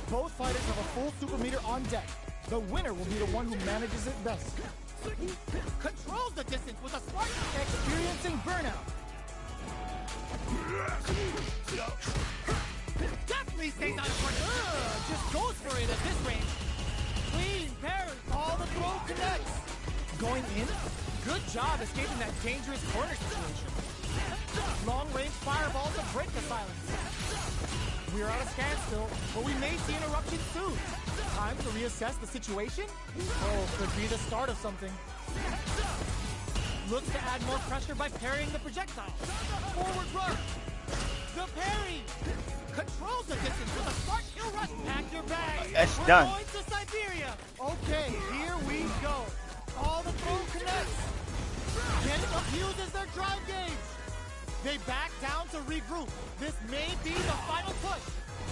[SPEAKER 2] Both fighters have a full super meter on deck. The winner will be the one who manages it best.
[SPEAKER 4] Controls the distance with a smart
[SPEAKER 2] Experiencing burnout.
[SPEAKER 4] definitely stays out of range.
[SPEAKER 2] Just goes for it at this range.
[SPEAKER 4] Clean parry.
[SPEAKER 2] All the throw connects. Going in. Good job escaping that dangerous corner situation. Long-range fireball to break the silence. We're at a standstill, but we may see interruption soon. Time to reassess the situation? Oh, could be the start of something.
[SPEAKER 4] Looks to add more pressure by parrying the projectile. Forward rush. The parry. Controls the distance with a smart kill rush. Pack your bags.
[SPEAKER 3] That's
[SPEAKER 4] We're
[SPEAKER 3] done.
[SPEAKER 4] going to Siberia.
[SPEAKER 2] Okay, here we go.
[SPEAKER 4] All the throw connects. Getting abuses their drive gauge. They back down to regroup. This may be the final push.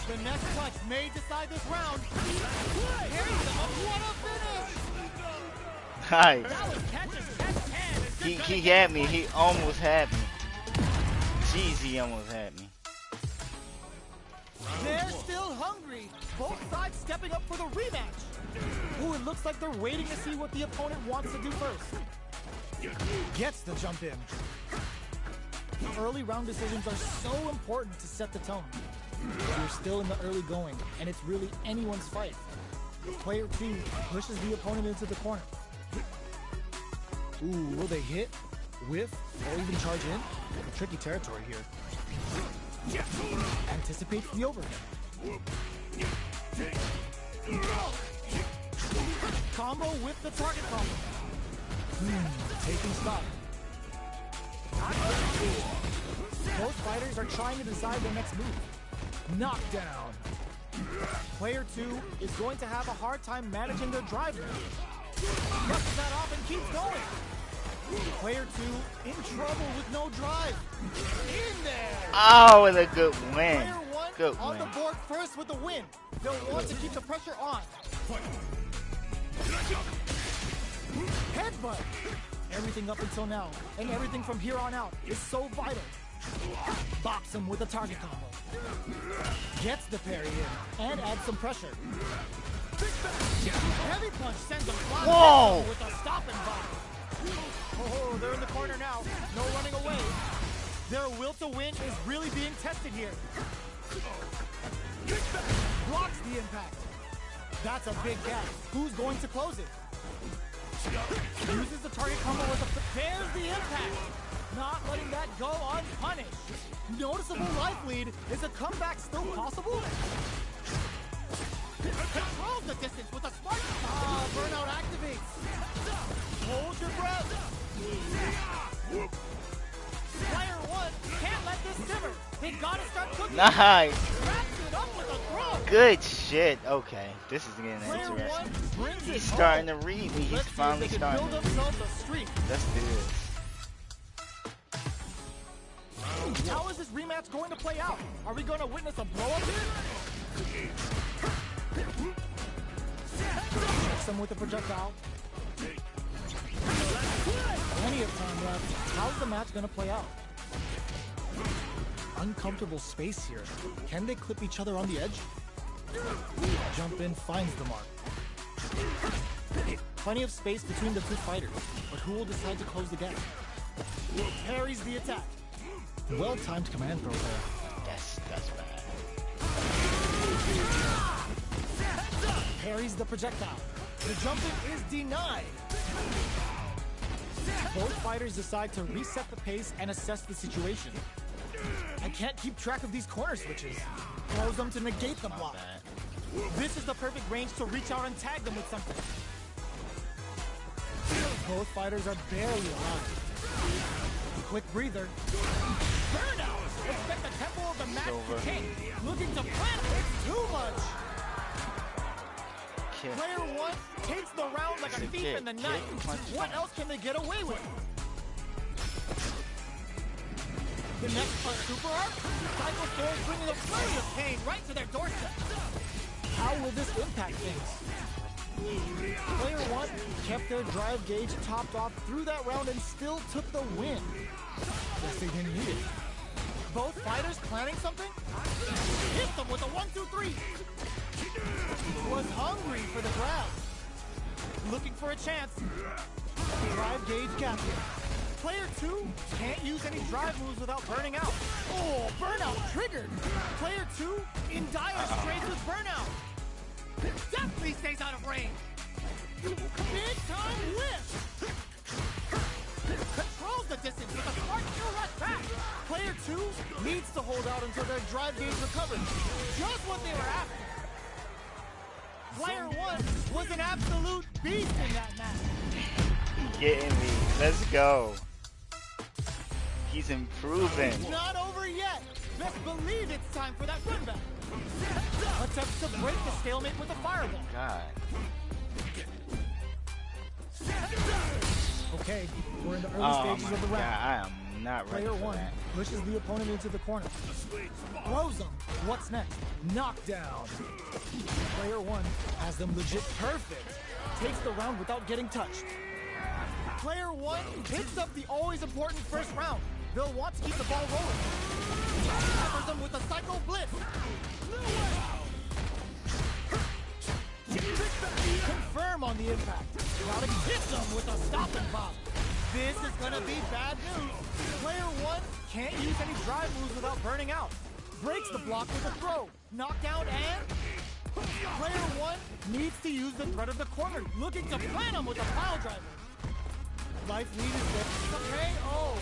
[SPEAKER 4] The next punch may decide this round. Carry them up. What a finish!
[SPEAKER 3] Hi.
[SPEAKER 4] That was catch as catch can. Is this
[SPEAKER 3] He
[SPEAKER 4] gonna
[SPEAKER 3] had
[SPEAKER 4] get
[SPEAKER 3] me. He almost had me. Jeez, he almost had me.
[SPEAKER 2] They're still hungry. Both sides stepping up for the rematch. Ooh, it looks like they're waiting to see what the opponent wants to do first. Gets the jump in. Early round decisions are so important to set the tone. You're still in the early going, and it's really anyone's fight. Player 2 pushes the opponent into the corner. Ooh, will they hit, whiff, or even charge in? Tricky territory here. Anticipates the overhead. Combo with the target combo. Taking stock. Both fighters are trying to decide their next move. Knockdown. Player 2 is going to have a hard time managing their drive now. Brushes that off and keeps going. Player 2 in trouble with no drive. In there.
[SPEAKER 3] Oh, and a good win.
[SPEAKER 2] Player 1
[SPEAKER 3] Good
[SPEAKER 2] on
[SPEAKER 3] win.
[SPEAKER 2] the board first with the win. They'll want to keep the pressure on. Headbutt. Everything up until now, and everything from here on out, is so vital. Bops him with a target combo. Gets the parry in, and adds some pressure.
[SPEAKER 4] Heavy punch sends them flying
[SPEAKER 3] Whoa!
[SPEAKER 4] with a stop and bop.
[SPEAKER 2] Oh, they're in the corner now. No running away. Their will to win is really being tested here. Blocks the impact. That's a big gap. Who's going to close it? Uses the target combo with a... There's the impact. Not letting that go unpunished. Noticeable life lead. Is a comeback still possible?
[SPEAKER 4] Controls the distance with a smart.
[SPEAKER 2] Burnout activates. Hold your breath.
[SPEAKER 4] Player 1 can't let this simmer. They gotta start cooking.
[SPEAKER 3] Nice.
[SPEAKER 4] Wraps it up with a throw.
[SPEAKER 3] Good shit. Okay, this is getting
[SPEAKER 2] Player 1
[SPEAKER 3] interesting.
[SPEAKER 2] brings it
[SPEAKER 3] He's
[SPEAKER 2] home.
[SPEAKER 3] starting to read me. He's
[SPEAKER 2] Let's see if
[SPEAKER 3] finally
[SPEAKER 2] they can
[SPEAKER 3] starting.
[SPEAKER 2] build themselves a streak.
[SPEAKER 3] Let's do this.
[SPEAKER 2] How is this rematch going to play out? Are we going to witness a blow-up here? Hits him with a projectile. Plenty of time left. How's the match going to play out? Uncomfortable space here. Can they clip each other on the edge? Jump in finds the mark. Plenty of space between the two fighters, but who will decide to close the gap? Parries the attack. Well-timed command throw there.
[SPEAKER 3] That's bad.
[SPEAKER 2] Parries the projectile. The jumping is denied. Both fighters decide to reset the pace and assess the situation. I can't keep track of these corner switches. Close them to negate the block. This is the perfect range to reach out and tag them with something. Both fighters are barely alive. Quick breather. Burnout! Expect the tempo of the match to kick. Looking to plant it. It's too much. Player one takes the round like a thief in the night. What else can they get away with? The next super arc, Cycle Force bringing a flurry of pain right to their doorstep. How will this impact things? Player one kept their drive gauge topped off through that round and still took the win. Guess they didn't need it. Both fighters planning something? Hit them with a 1-2-3. Was hungry for the grab. Looking for a chance. Drive gauge captured. Player two can't use any drive moves without burning out. Oh, burnout triggered. Player two in dire straits with burnout. Definitely stays out of range. Big time lift. Controls the distance with a smart kill rush back. Player two needs to hold out until their drive gauge recovers. Just what they were after. Player one was an absolute beast in that match.
[SPEAKER 3] Getting me. Let's go. He's improving.
[SPEAKER 2] Not over yet. Best believe it's time for that run back. Attempts to break the stalemate with a fireball.
[SPEAKER 3] God.
[SPEAKER 2] Okay, we're in the early stages of the round.
[SPEAKER 3] God, I am not ready
[SPEAKER 2] Player
[SPEAKER 3] for
[SPEAKER 2] one
[SPEAKER 3] that.
[SPEAKER 2] pushes the opponent into the corner. Throws them. What's next? Knockdown. Player one has them legit perfect. Takes the round without getting touched. Player one picks up the always important first round. They'll want to keep the ball rolling. Covers them with a cycle blitz. Confirm on the impact. Gotta hit them with a stop and pop. This is gonna be bad news. Player one can't use any drive moves without burning out. Breaks the block with a throw. Knockdown and... Player one needs to use the threat of the corner, looking to plant him with a pile driver. Life lead is good. Okay, oh.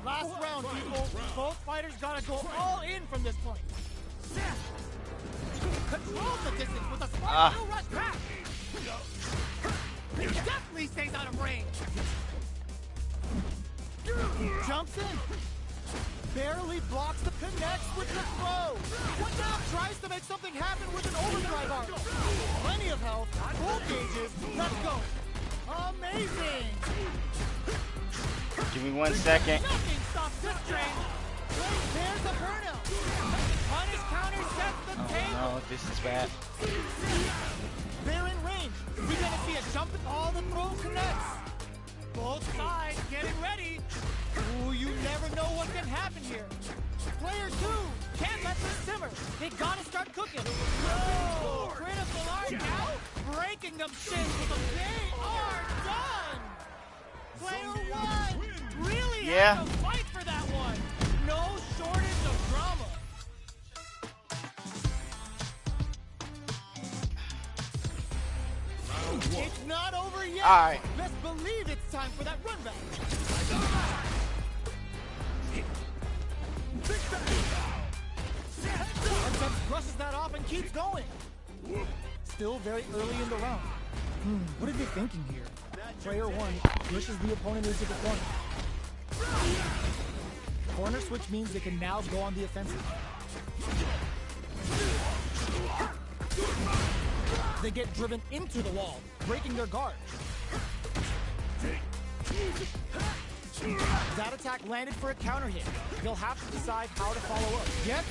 [SPEAKER 2] Last round, people. Both fighters gotta go all in from this point. Controls the distance with a smart kill rush back. He definitely stays out of range. Jumps in. Barely blocks the connects with the throw. What now? Tries to make something happen with an overdrive arc. Plenty of health. Full gauges. Let's go. Amazing.
[SPEAKER 3] Give me 1 second.
[SPEAKER 2] Nothing stops this train. There's a burnout. Punish counter sets the table.
[SPEAKER 3] No, this is bad.
[SPEAKER 2] They're in range. We're gonna see a jump and all the throw connects. Both sides getting ready. Ooh, you never know what can happen here. Player two can't let this simmer. They gotta start cooking. No! Critical art now. Breaking them shins with a they are done. Player one really had to fight for that one. No shortage of drama. It's not over yet.
[SPEAKER 3] All right.
[SPEAKER 2] Best believe it's time for that run back. Artex brushes that off and keeps going. Still very early in the round. What are they thinking here? Player one pushes the opponent into the corner. Corner switch means they can now go on the offensive. They get driven into the wall, breaking their guard. That attack landed for a counter hit. They'll have to decide how to follow up. Yes.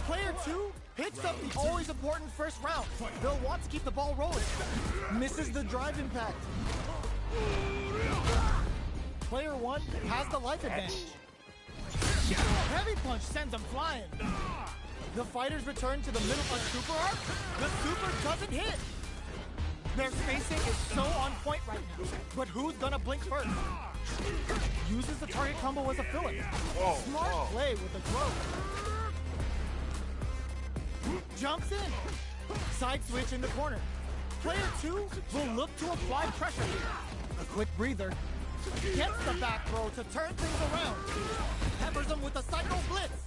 [SPEAKER 2] Player two picks up the always important first round. They'll want to keep the ball rolling. Misses the drive impact. Player one has the life advantage. Heavy punch sends him flying.
[SPEAKER 4] The fighters return to the middle of super arc. The super doesn't hit. Their spacing is so on point right now. But who's gonna blink first? Uses the target combo as a filler. Smart play with the throw. Jumps in. Side switch in the corner. Player 2 will look to apply pressure. A quick breather. Gets the back throw to turn things around. Peppers him with a psycho blitz.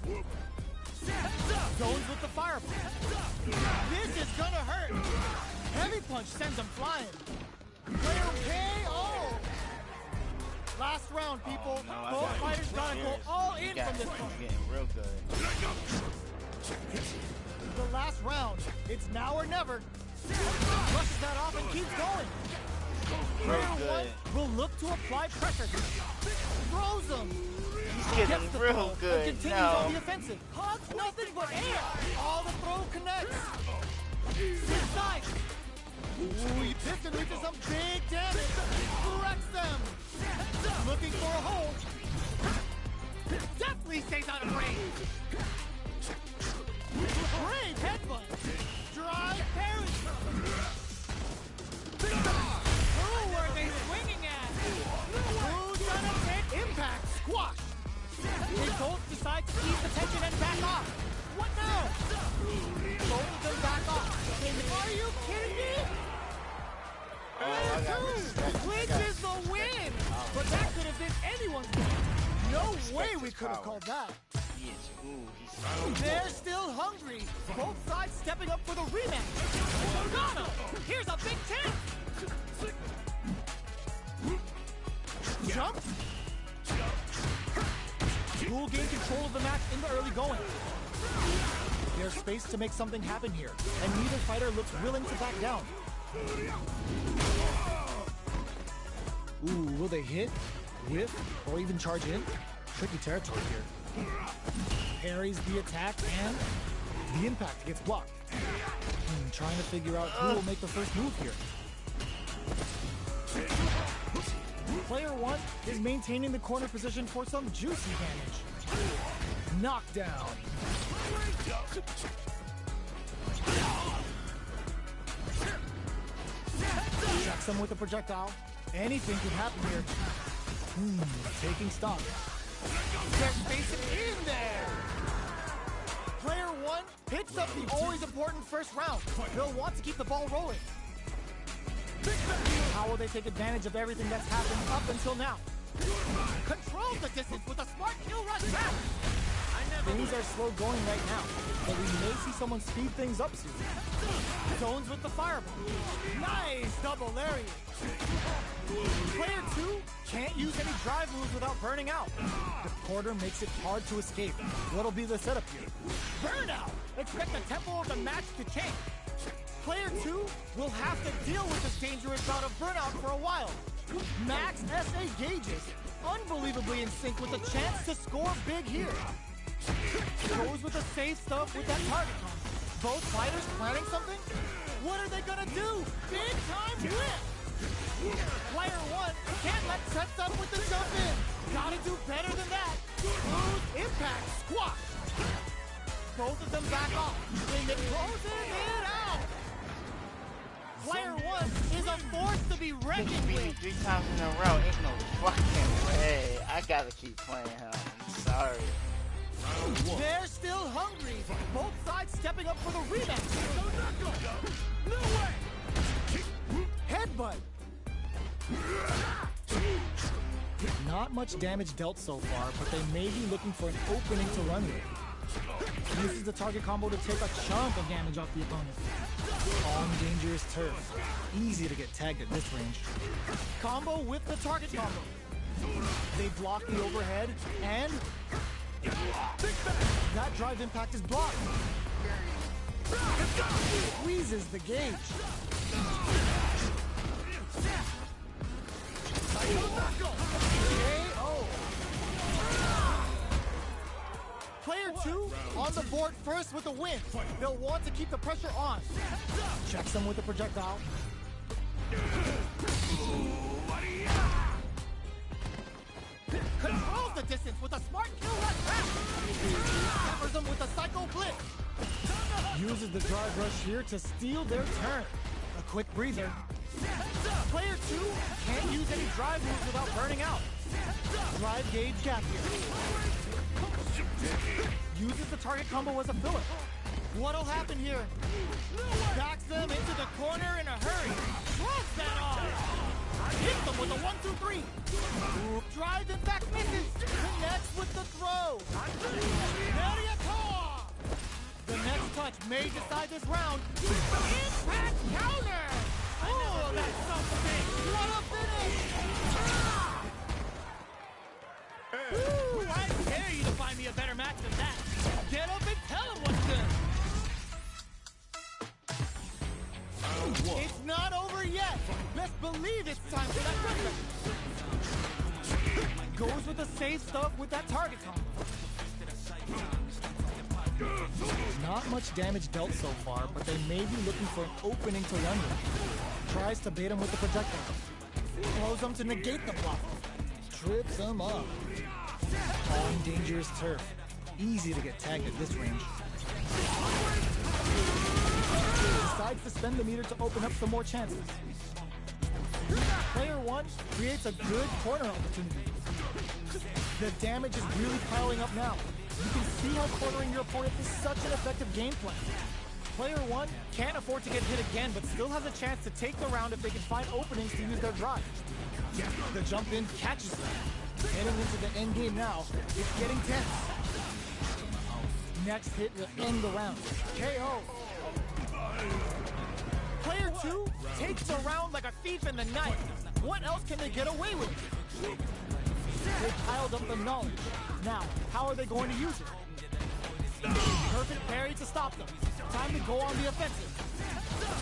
[SPEAKER 4] Zones with the fireball. This is gonna hurt. Heavy punch sends him flying. Player KO. Last round, people. Both fighters gotta go all in from this one.
[SPEAKER 3] Getting real good.
[SPEAKER 4] The last round. It's now or never. Brushes that off and keeps going. Player 1 will look to apply pressure. Throws him.
[SPEAKER 3] He's getting real
[SPEAKER 4] And
[SPEAKER 3] good.
[SPEAKER 4] continues on the offensive. Hugs nothing but air. All the throw connects. Inside. Ooh, this can lead to some big damage. Wrecks them. Looking for a hold.
[SPEAKER 2] Definitely stays out of range.
[SPEAKER 4] Brave headbutt. Drive parry.
[SPEAKER 2] Who were they swinging at?
[SPEAKER 4] Who's gonna take impact? Squash.
[SPEAKER 2] They both decide to ease the tension and back off.
[SPEAKER 4] What now? Both of them back off. Are you kidding me?
[SPEAKER 3] I got respect.
[SPEAKER 4] Clinches the win. But that could have been anyone's win. No way we could have called that.
[SPEAKER 3] He is, he's
[SPEAKER 4] They're still hungry. Both sides stepping up for the rematch.
[SPEAKER 2] Ghana, here's a big chance.
[SPEAKER 4] Jump. Who will gain control of the match in the early going? There's space to make something happen here, and neither fighter looks willing to back down. Ooh, will they hit, whiff, or even charge in? Tricky territory here. Parries the attack and the impact gets blocked. Trying to figure out who will make the first move here. Player 1 is maintaining the corner position for some juicy damage. Knockdown. Checks him with a projectile. Anything could happen here. Taking stock. There's space in there. Player 1 picks up the always important first round. They'll want to keep the ball rolling. How will they take advantage of everything that's happened up until now? Control the distance with a smart kill rush back. Things are slow going right now, but we may see someone speed things up soon. Zones with the fireball. Nice double lariat. Player 2 can't use any drive moves without burning out. The quarter makes it hard to escape. What'll be the setup here? Burnout! Expect the tempo of the match to change. Player 2 will have to deal with this dangerous bout of burnout for a while. Max SA gauges, unbelievably in sync with the chance to score big here. Goes with the safe stuff with that target combo. Both fighters planning something? What are they gonna do? Big time whip! Player 1 can't let sets up with the jump in. Gotta do better than that. Smooth impact squash. Both of them back off. And it closes it out. Player 1 is a force to be reckoned
[SPEAKER 3] beat me
[SPEAKER 4] with.
[SPEAKER 3] 3 times in a row. Ain't no fucking way. I gotta keep playing him. I'm sorry.
[SPEAKER 4] They're still hungry. Both sides stepping up for the rematch. No way. Headbutt. Not much damage dealt so far, but they may be looking for an opening to run with. Uses the target combo to take a chunk of damage off the opponent. On dangerous turf. Easy to get tagged at this range. Combo with the target combo. They block the overhead, and that drive impact is blocked. Squeezes the gauge. KO. Player 2 on the board first with a win. They'll want to keep the pressure on. Checks them with a projectile. Controls the distance with a smart kill rush back. Peppers them with a psycho blitz.
[SPEAKER 2] uses the drive rush here to steal their turn. A quick breather. Player 2 can't use any drive moves without burning out. Drive gauge gap here. Uses the target combo as a filler. What'll happen here? Backs them into the corner in a hurry. Throws that off. Hits them with a 1-2-3. Drive in fact misses. Connects with the throw. The next touch may decide this round. Impact counter! Oh, that's something! What a finish! Ooh, I dare you to find me a better match than that. Get up and tell him what's good. It's not over yet. Best believe it's time for that run. Goes with the safe stuff with that target combo. Not much damage dealt so far, but they may be looking for an opening to run with. Tries to bait him with the projectile. Throws him to negate the block. Trips him up. On dangerous turf. Easy to get tagged at this range. Decides to spend the meter to open up some more chances. Player 1 creates a good corner opportunity. The damage is really piling up now. You can see how cornering your opponent is such an effective game plan. Player 1 can't afford to get hit again, but still has a chance to take the round if they can find openings to use their drive. The jump in catches them. Heading into the end game now, it's getting tense. Next hit will end the round. KO. Player 2 takes the round like a thief in the night. What else can they get away with? They piled up the knowledge. Now, how are they going to use it? Perfect parry to stop them. Time to go on the offensive.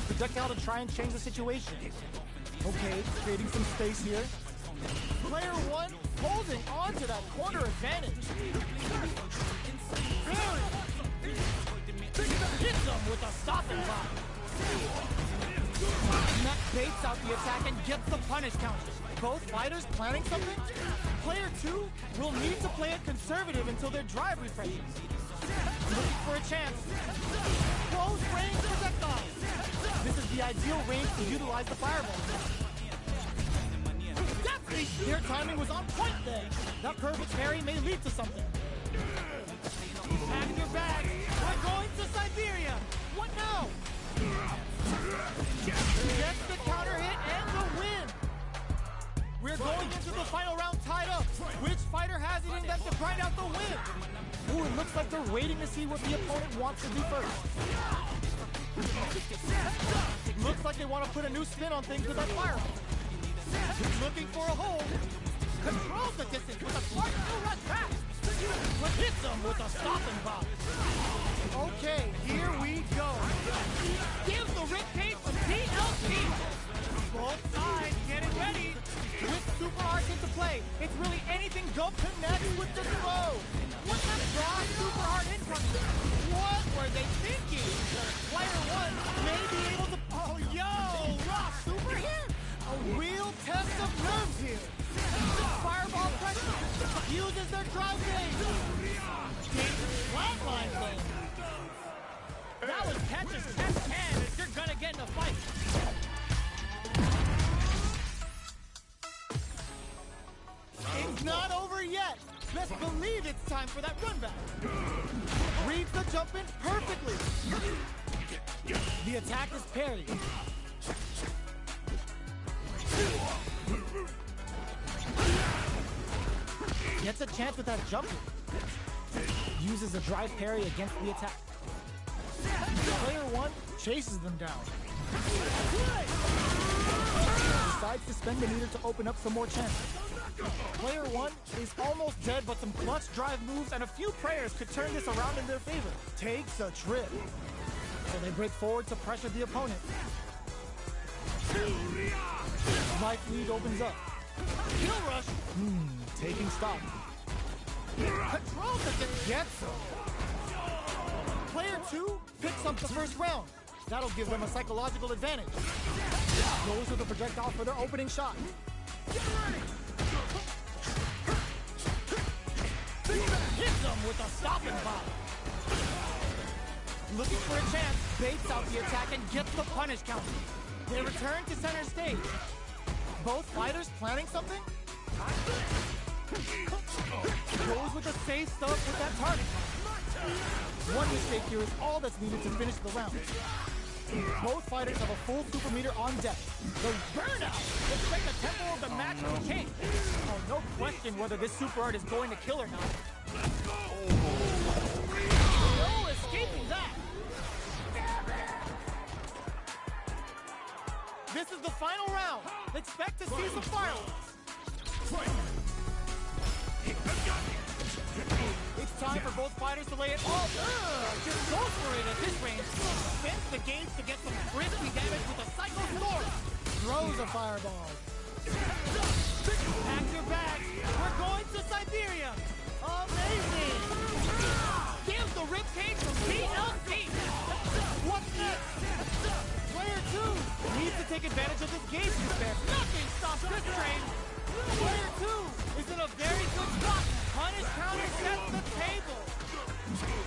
[SPEAKER 2] Projectile to try and change the situation. Okay, creating some space here. Player 1 holding on to that corner advantage. Hits them with a stopping block. That baits out the attack and gets the punish counter. Both fighters planning something? Player 2 will need to play it conservative until their drive refreshes. Looking for a chance. Close range projectile. This is the ideal range to utilize the fireball. Their timing was on point there. That perfect parry may lead to something. Pack your bags. We're going to Siberia. What now? Gets the counter hit and the win. We're going into the final round tied up. Which fighter has it in them to grind out the win? Ooh, it looks like they're waiting to see what the opponent wants to do first. Looks like they want to put a new spin on things with that fireball. Looking for a hold. Controls the distance with a smart run back. Hits them with a stopping block. Okay, here we go. Give the Rip Cage some TLC. Both sides getting ready. With super arc into play, it's really anything go connect with the throw. What the broad super hard incoming? What were they thinking? Player 1 may be able to. Oh, yo, raw super hit. A real test of nerves here. Fireball pressure. Uses their drive gauge. Flatline though. That was catch as catch can if you're gonna get in a fight. It's not over yet. Best believe it's time for that run back. Reads the jump in perfectly. The attack is parried. Gets a chance with that jump. Uses a drive parry against the attack. Player 1 chases them down. Decides to spend the meter to open up some more chances. Player 1 is almost dead, but some clutch drive moves and a few prayers could turn this around in their favor. Takes a trip. So they break forward to pressure the opponent. Life lead opens up. Kill rush. Taking stock. Control that gets him. Player 2 picks up the first round. That'll give them a psychological advantage. Goes with the projectile for their opening shot. Hits them with a stopping block. looking for a chance, baits out the attack and gets the punish counter. They return to center stage.
[SPEAKER 4] Both fighters planning something?
[SPEAKER 2] Goes with the safe stuff with that target.
[SPEAKER 4] One mistake here is all that's needed to finish the round. Both fighters have a full super meter on deck.
[SPEAKER 2] The burnout! Expect the tempo of the match to change. Oh, no question whether this super art is going to kill or not. No escaping that! This is the final round. Expect to see some fireworks. It's time for both fighters to lay it all. Just goes for it at this range. Spins the gauge to get some crispy damage with a Psycho Storm.
[SPEAKER 4] Throws a fireball.
[SPEAKER 2] Pack your bags. We're going to Siberia. Amazing. Gives the ribcage from DLC. What's next? Player 2 needs to take advantage of this gauge despair. Nothing stops this train. Player 2 is in a very good spot. Punish counter sets the table.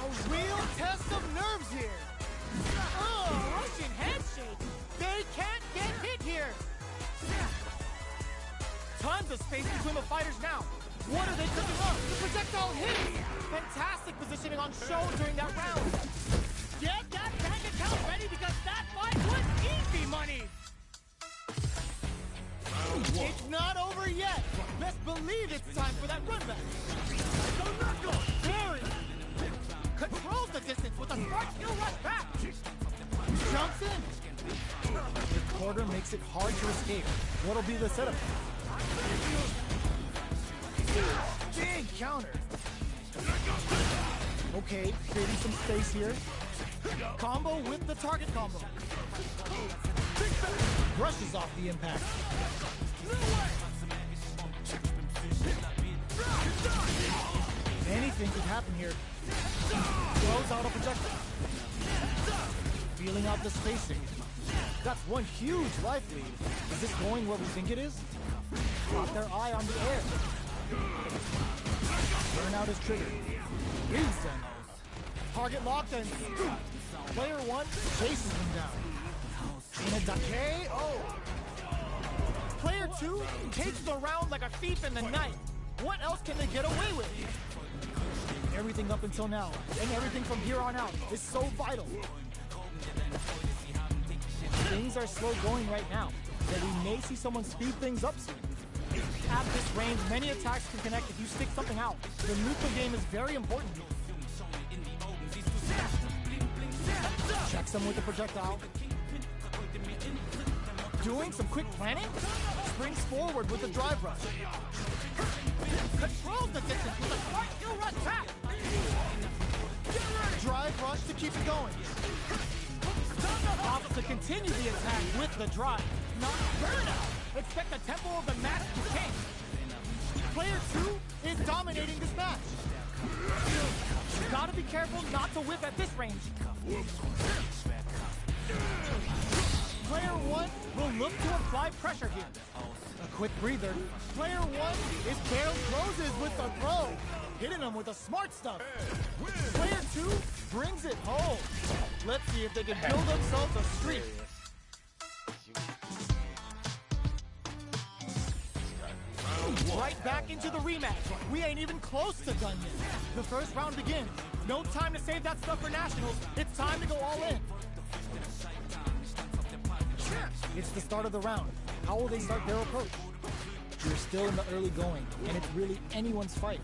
[SPEAKER 2] A real test of nerves here. Oh, Russian handshake. They can't get hit here. Tons of space between the fighters now. What are they cooking up? The projectile hits. Fantastic positioning on show during that round. Get that bank account ready because that fight was easy money. It's not over yet. Best believe it's time for that run back. Barry controls the distance with a smart skill rush back. Jumps in.
[SPEAKER 4] The quarter makes it hard to escape. What'll be the setup? Big counter. Okay, creating some space here.
[SPEAKER 2] Combo with the target combo.
[SPEAKER 4] Brushes off the impact. Anything could happen here. Throws out a projectile. Feeling out the spacing. That's one huge life lead. Is this going where we think it is? Got their eye on the air. Burnout is triggered. Reads them.
[SPEAKER 2] Target locked and
[SPEAKER 4] Player 1 chases him down. In a decay,
[SPEAKER 2] Player 2 takes the round like a thief in the night. What else can they get away with?
[SPEAKER 4] Everything up until now, and everything from here on out, is so vital. Things are slow going right now, but we may see someone speed things up soon.
[SPEAKER 2] At this range, many attacks can connect if you stick something out.
[SPEAKER 4] The neutral game is very important. Checks him with the projectile.
[SPEAKER 2] Doing some quick planning?
[SPEAKER 4] Springs forward with the drive rush.
[SPEAKER 2] Controls the distance with a smart skill rush back.
[SPEAKER 4] Drive rush to keep it going.
[SPEAKER 2] Opts to continue the attack with the drive. Not burnout. Expect the tempo of the match to change. Player 2 is dominating this match. You gotta be careful not to whip at this range. Player 1 will look to apply pressure here.
[SPEAKER 4] A quick breather.
[SPEAKER 2] Player 1 is barely closes with the throw. Hitting him with the smart stuff. Player 2 brings it home. Let's see if they can build themselves a streak. Right back into the rematch. We ain't even close to done yet. The first round begins. No time to save that stuff for nationals. It's time to go all in.
[SPEAKER 4] It's the start of the round. How will they start their approach? We're still in the early going, and it's really anyone's fight.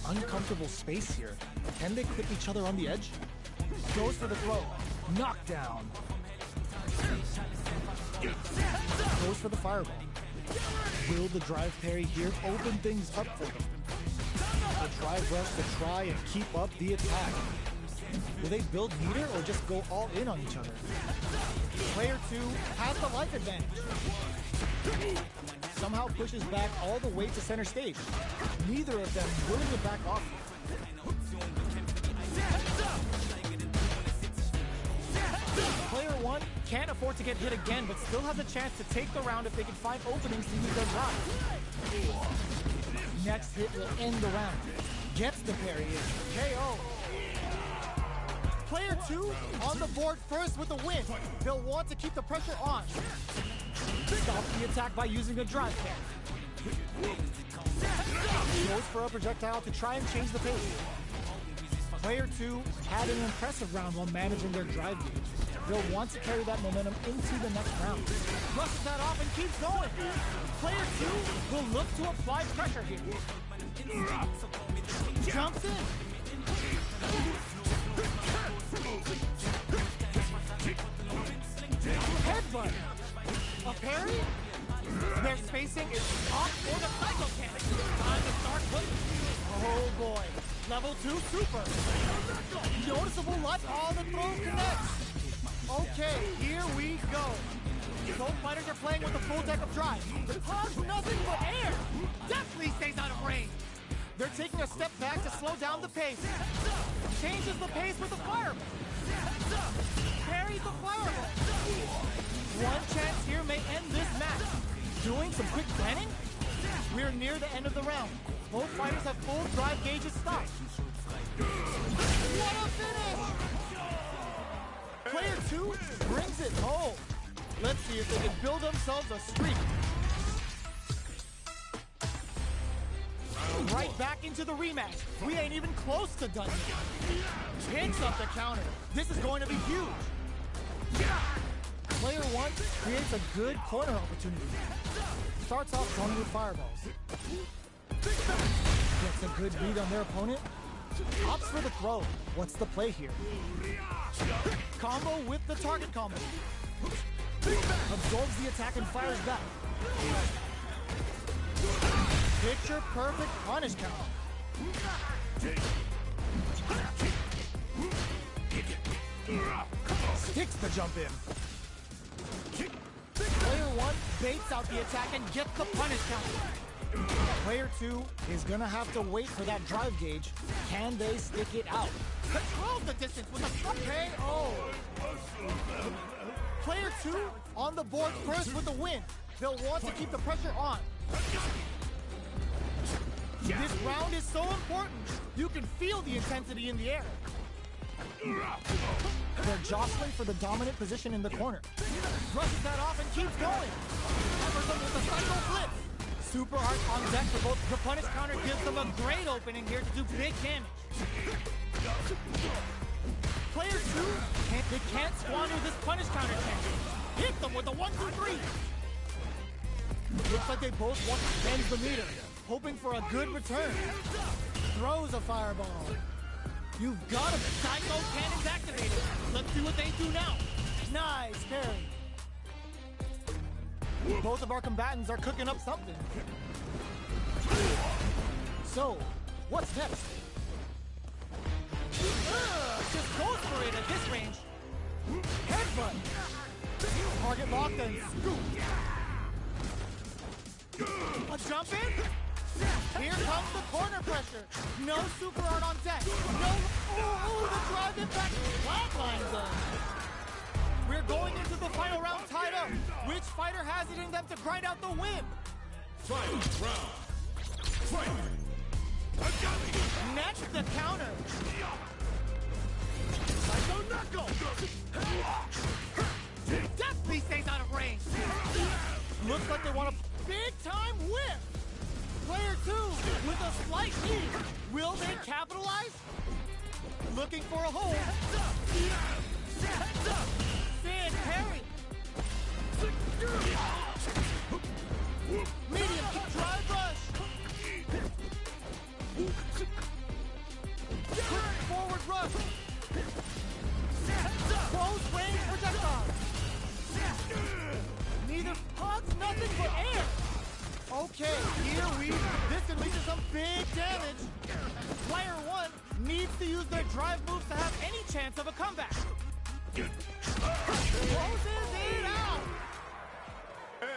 [SPEAKER 4] Uncomfortable space here. Can they clip each other on the edge? Goes for the throw. Knockdown. Goes for the fireball. Will the drive parry here open things up for them? The drive rush to try and keep up the attack. Will they build meter or just go all in on each other?
[SPEAKER 2] Player 2 has the life advantage.
[SPEAKER 4] Somehow pushes back all the way to center stage. Neither of them willing to back off.
[SPEAKER 2] Player 1 can't afford to get hit again, but still has a chance to take the round if they can find openings to use their drive.
[SPEAKER 4] Next hit will end the round. Gets the parry in.
[SPEAKER 2] KO.
[SPEAKER 4] Player 2 on the board first with the win. They'll want to keep the pressure on.
[SPEAKER 2] Stop the attack by using a drive kick. Goes for a projectile to try and change the pace. Player 2 had an impressive round while managing their drive gauge. They'll want to carry that momentum into the next round.
[SPEAKER 4] Brushes that off and keeps going. Player 2 will look to apply pressure here. Jumps in. Headbutt. A parry? Their spacing is off for the Psycho Cannon. Time to start putting. Oh boy. Level 2 super. Noticeable light. Oh, the throw connects. Okay, here we go. Both fighters are playing with a full deck of drive. The pause, nothing but air. Definitely stays out of range. They're taking a step back to slow down the pace. Changes the pace with the fireball. Parries the fireball. One chance here may end this match. Doing some quick planning? We're near the end of the round. Both fighters have full drive gauges stopped. What a finish! Player 2 brings it home. Let's see if they can build themselves a streak. Right back into the rematch. We ain't even close to done yet. Picks up the counter. This is going to be huge. Player 1 creates a good corner opportunity. Starts off throwing with fireballs. Gets a good read on their opponent. Opts for the throw. What's the play here? Combo with the target combo. Absorbs the attack and fires back. Picture perfect punish counter. Sticks the jump in. Player 1 baits out the attack and gets the punish counter. Player 2 is gonna have to wait for that drive gauge. Can they stick it out? Controls the distance with a KO. Player 2 on the board first with the win. They'll want to keep the pressure on. This round is so important. You can feel the intensity in the air. They're jostling for the dominant position in the corner. Brushes that off and keeps going. Covers them with a psycho flip. Super hard on deck for both. The punish counter gives them a great opening here to do big damage. Player 2, they can't squander this punish counter chance. Hit them with a 1-2-3. Looks like they both want to bend the meter, hoping for a good return. Throws a fireball. You've got a Psycho Cannon's activated. Let's see what they do now. Nice parry. Both of our combatants are cooking up something. So, what's next? Just goes for it at this range. Headbutt. Target locked and scoop. A jump in? Here comes the corner pressure. No super art on deck. No, the drive impact flatlines them. We're going into the final round tied up. Which fighter has it in them to grind out the win?
[SPEAKER 1] Final round. Fight!
[SPEAKER 4] Next, the counter. Psycho knuckle. Definitely stays out of range. Looks like they want a big-time whip. Player 2 with a slight lead. Will they capitalize? Looking for a hold. Sid parry. Medium kick drive rush. Quick forward rush. Close range projectile. Neither pods, nothing but air. Okay, this can lead to some big damage. Player 1 needs to use their drive moves to have any chance of a comeback. Closes it out.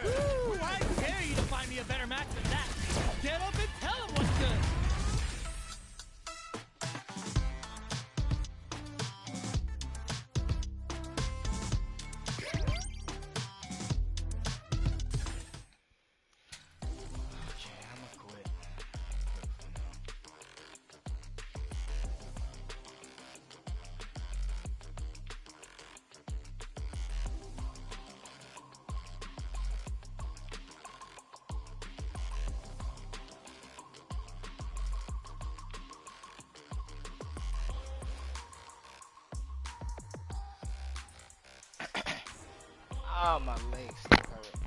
[SPEAKER 4] Woo, I dare you to find me a better match than that. Get up and tell him what's good.
[SPEAKER 3] Oh, my legs still hurt.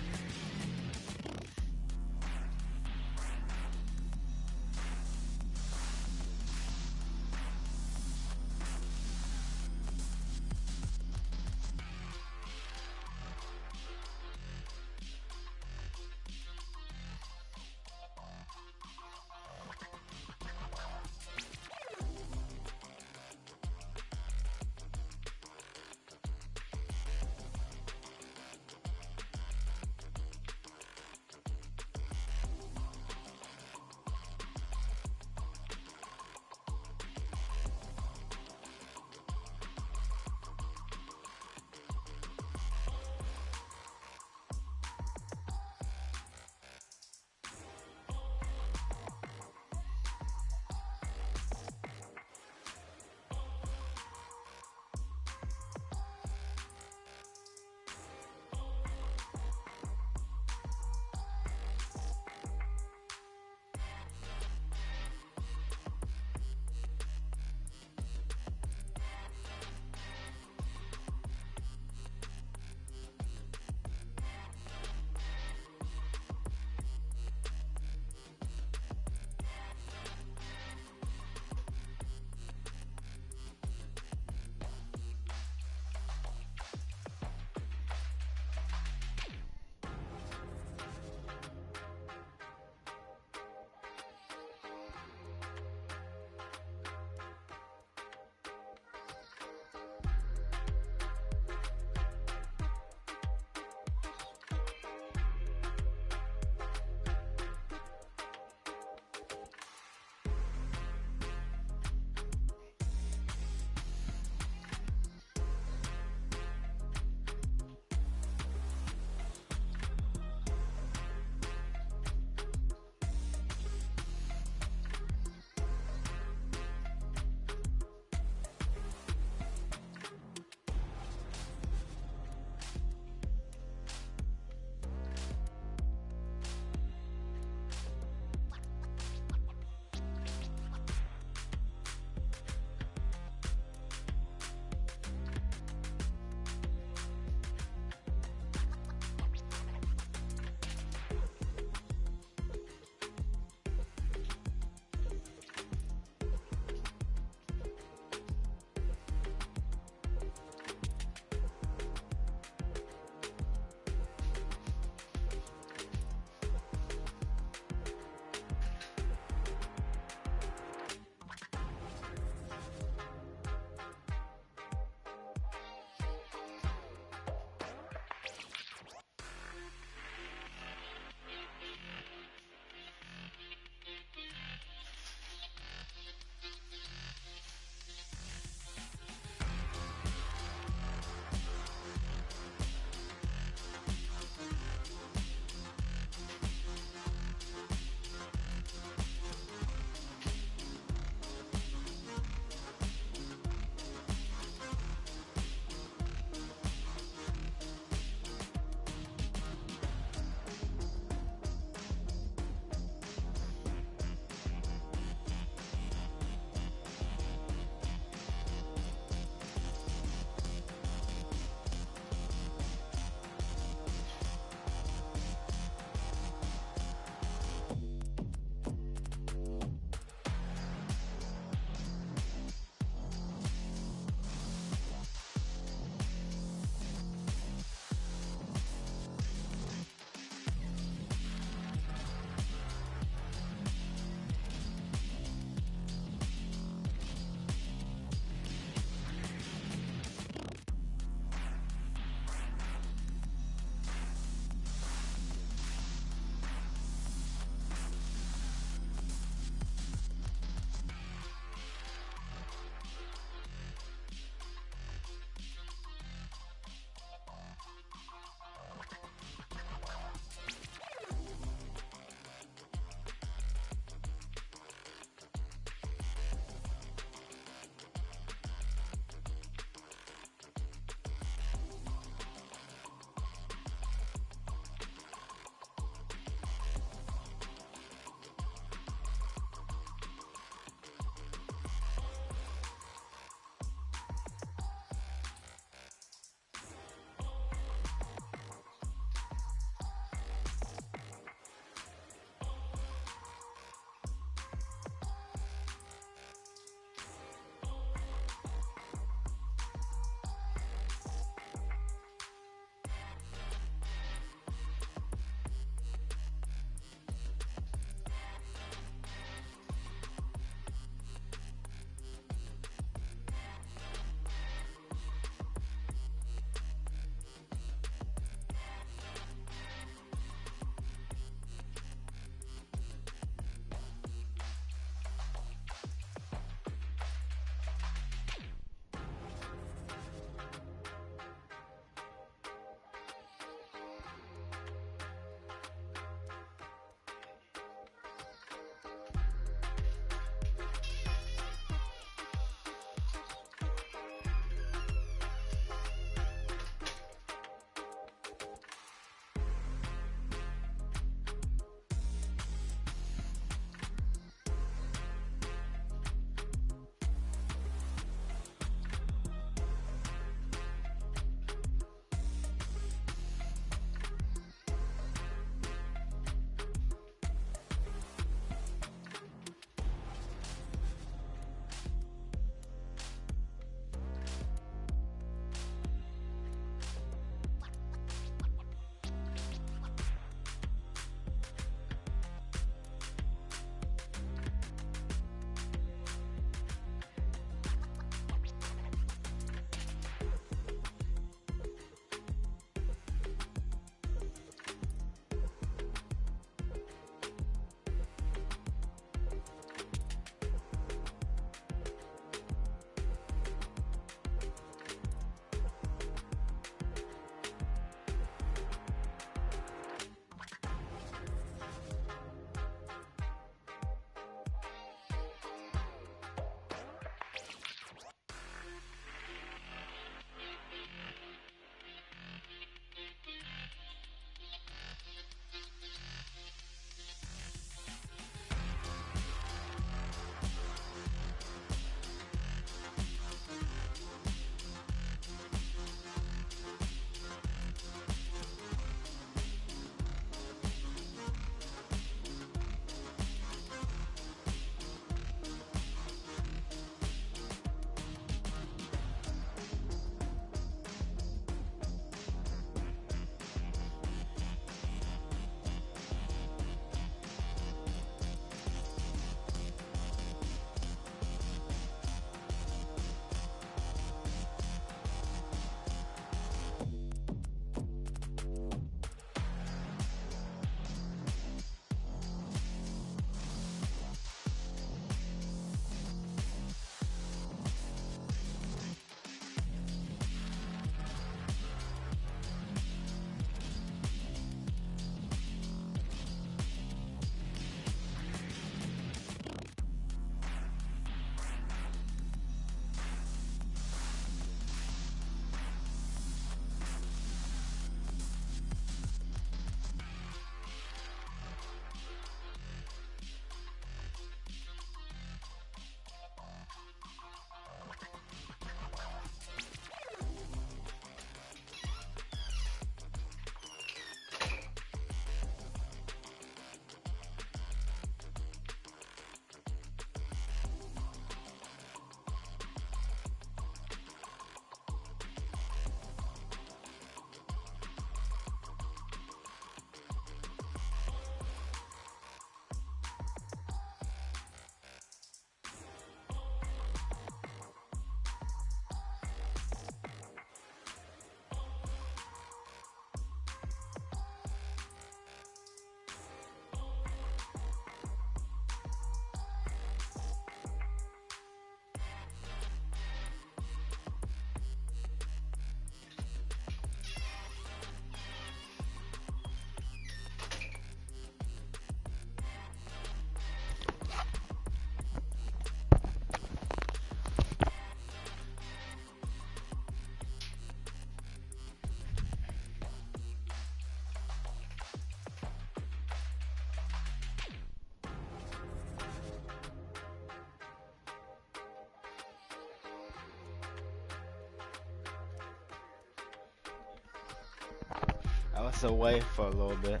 [SPEAKER 3] was away for a little bit.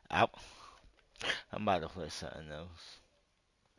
[SPEAKER 3] Out. I'm about to play something else.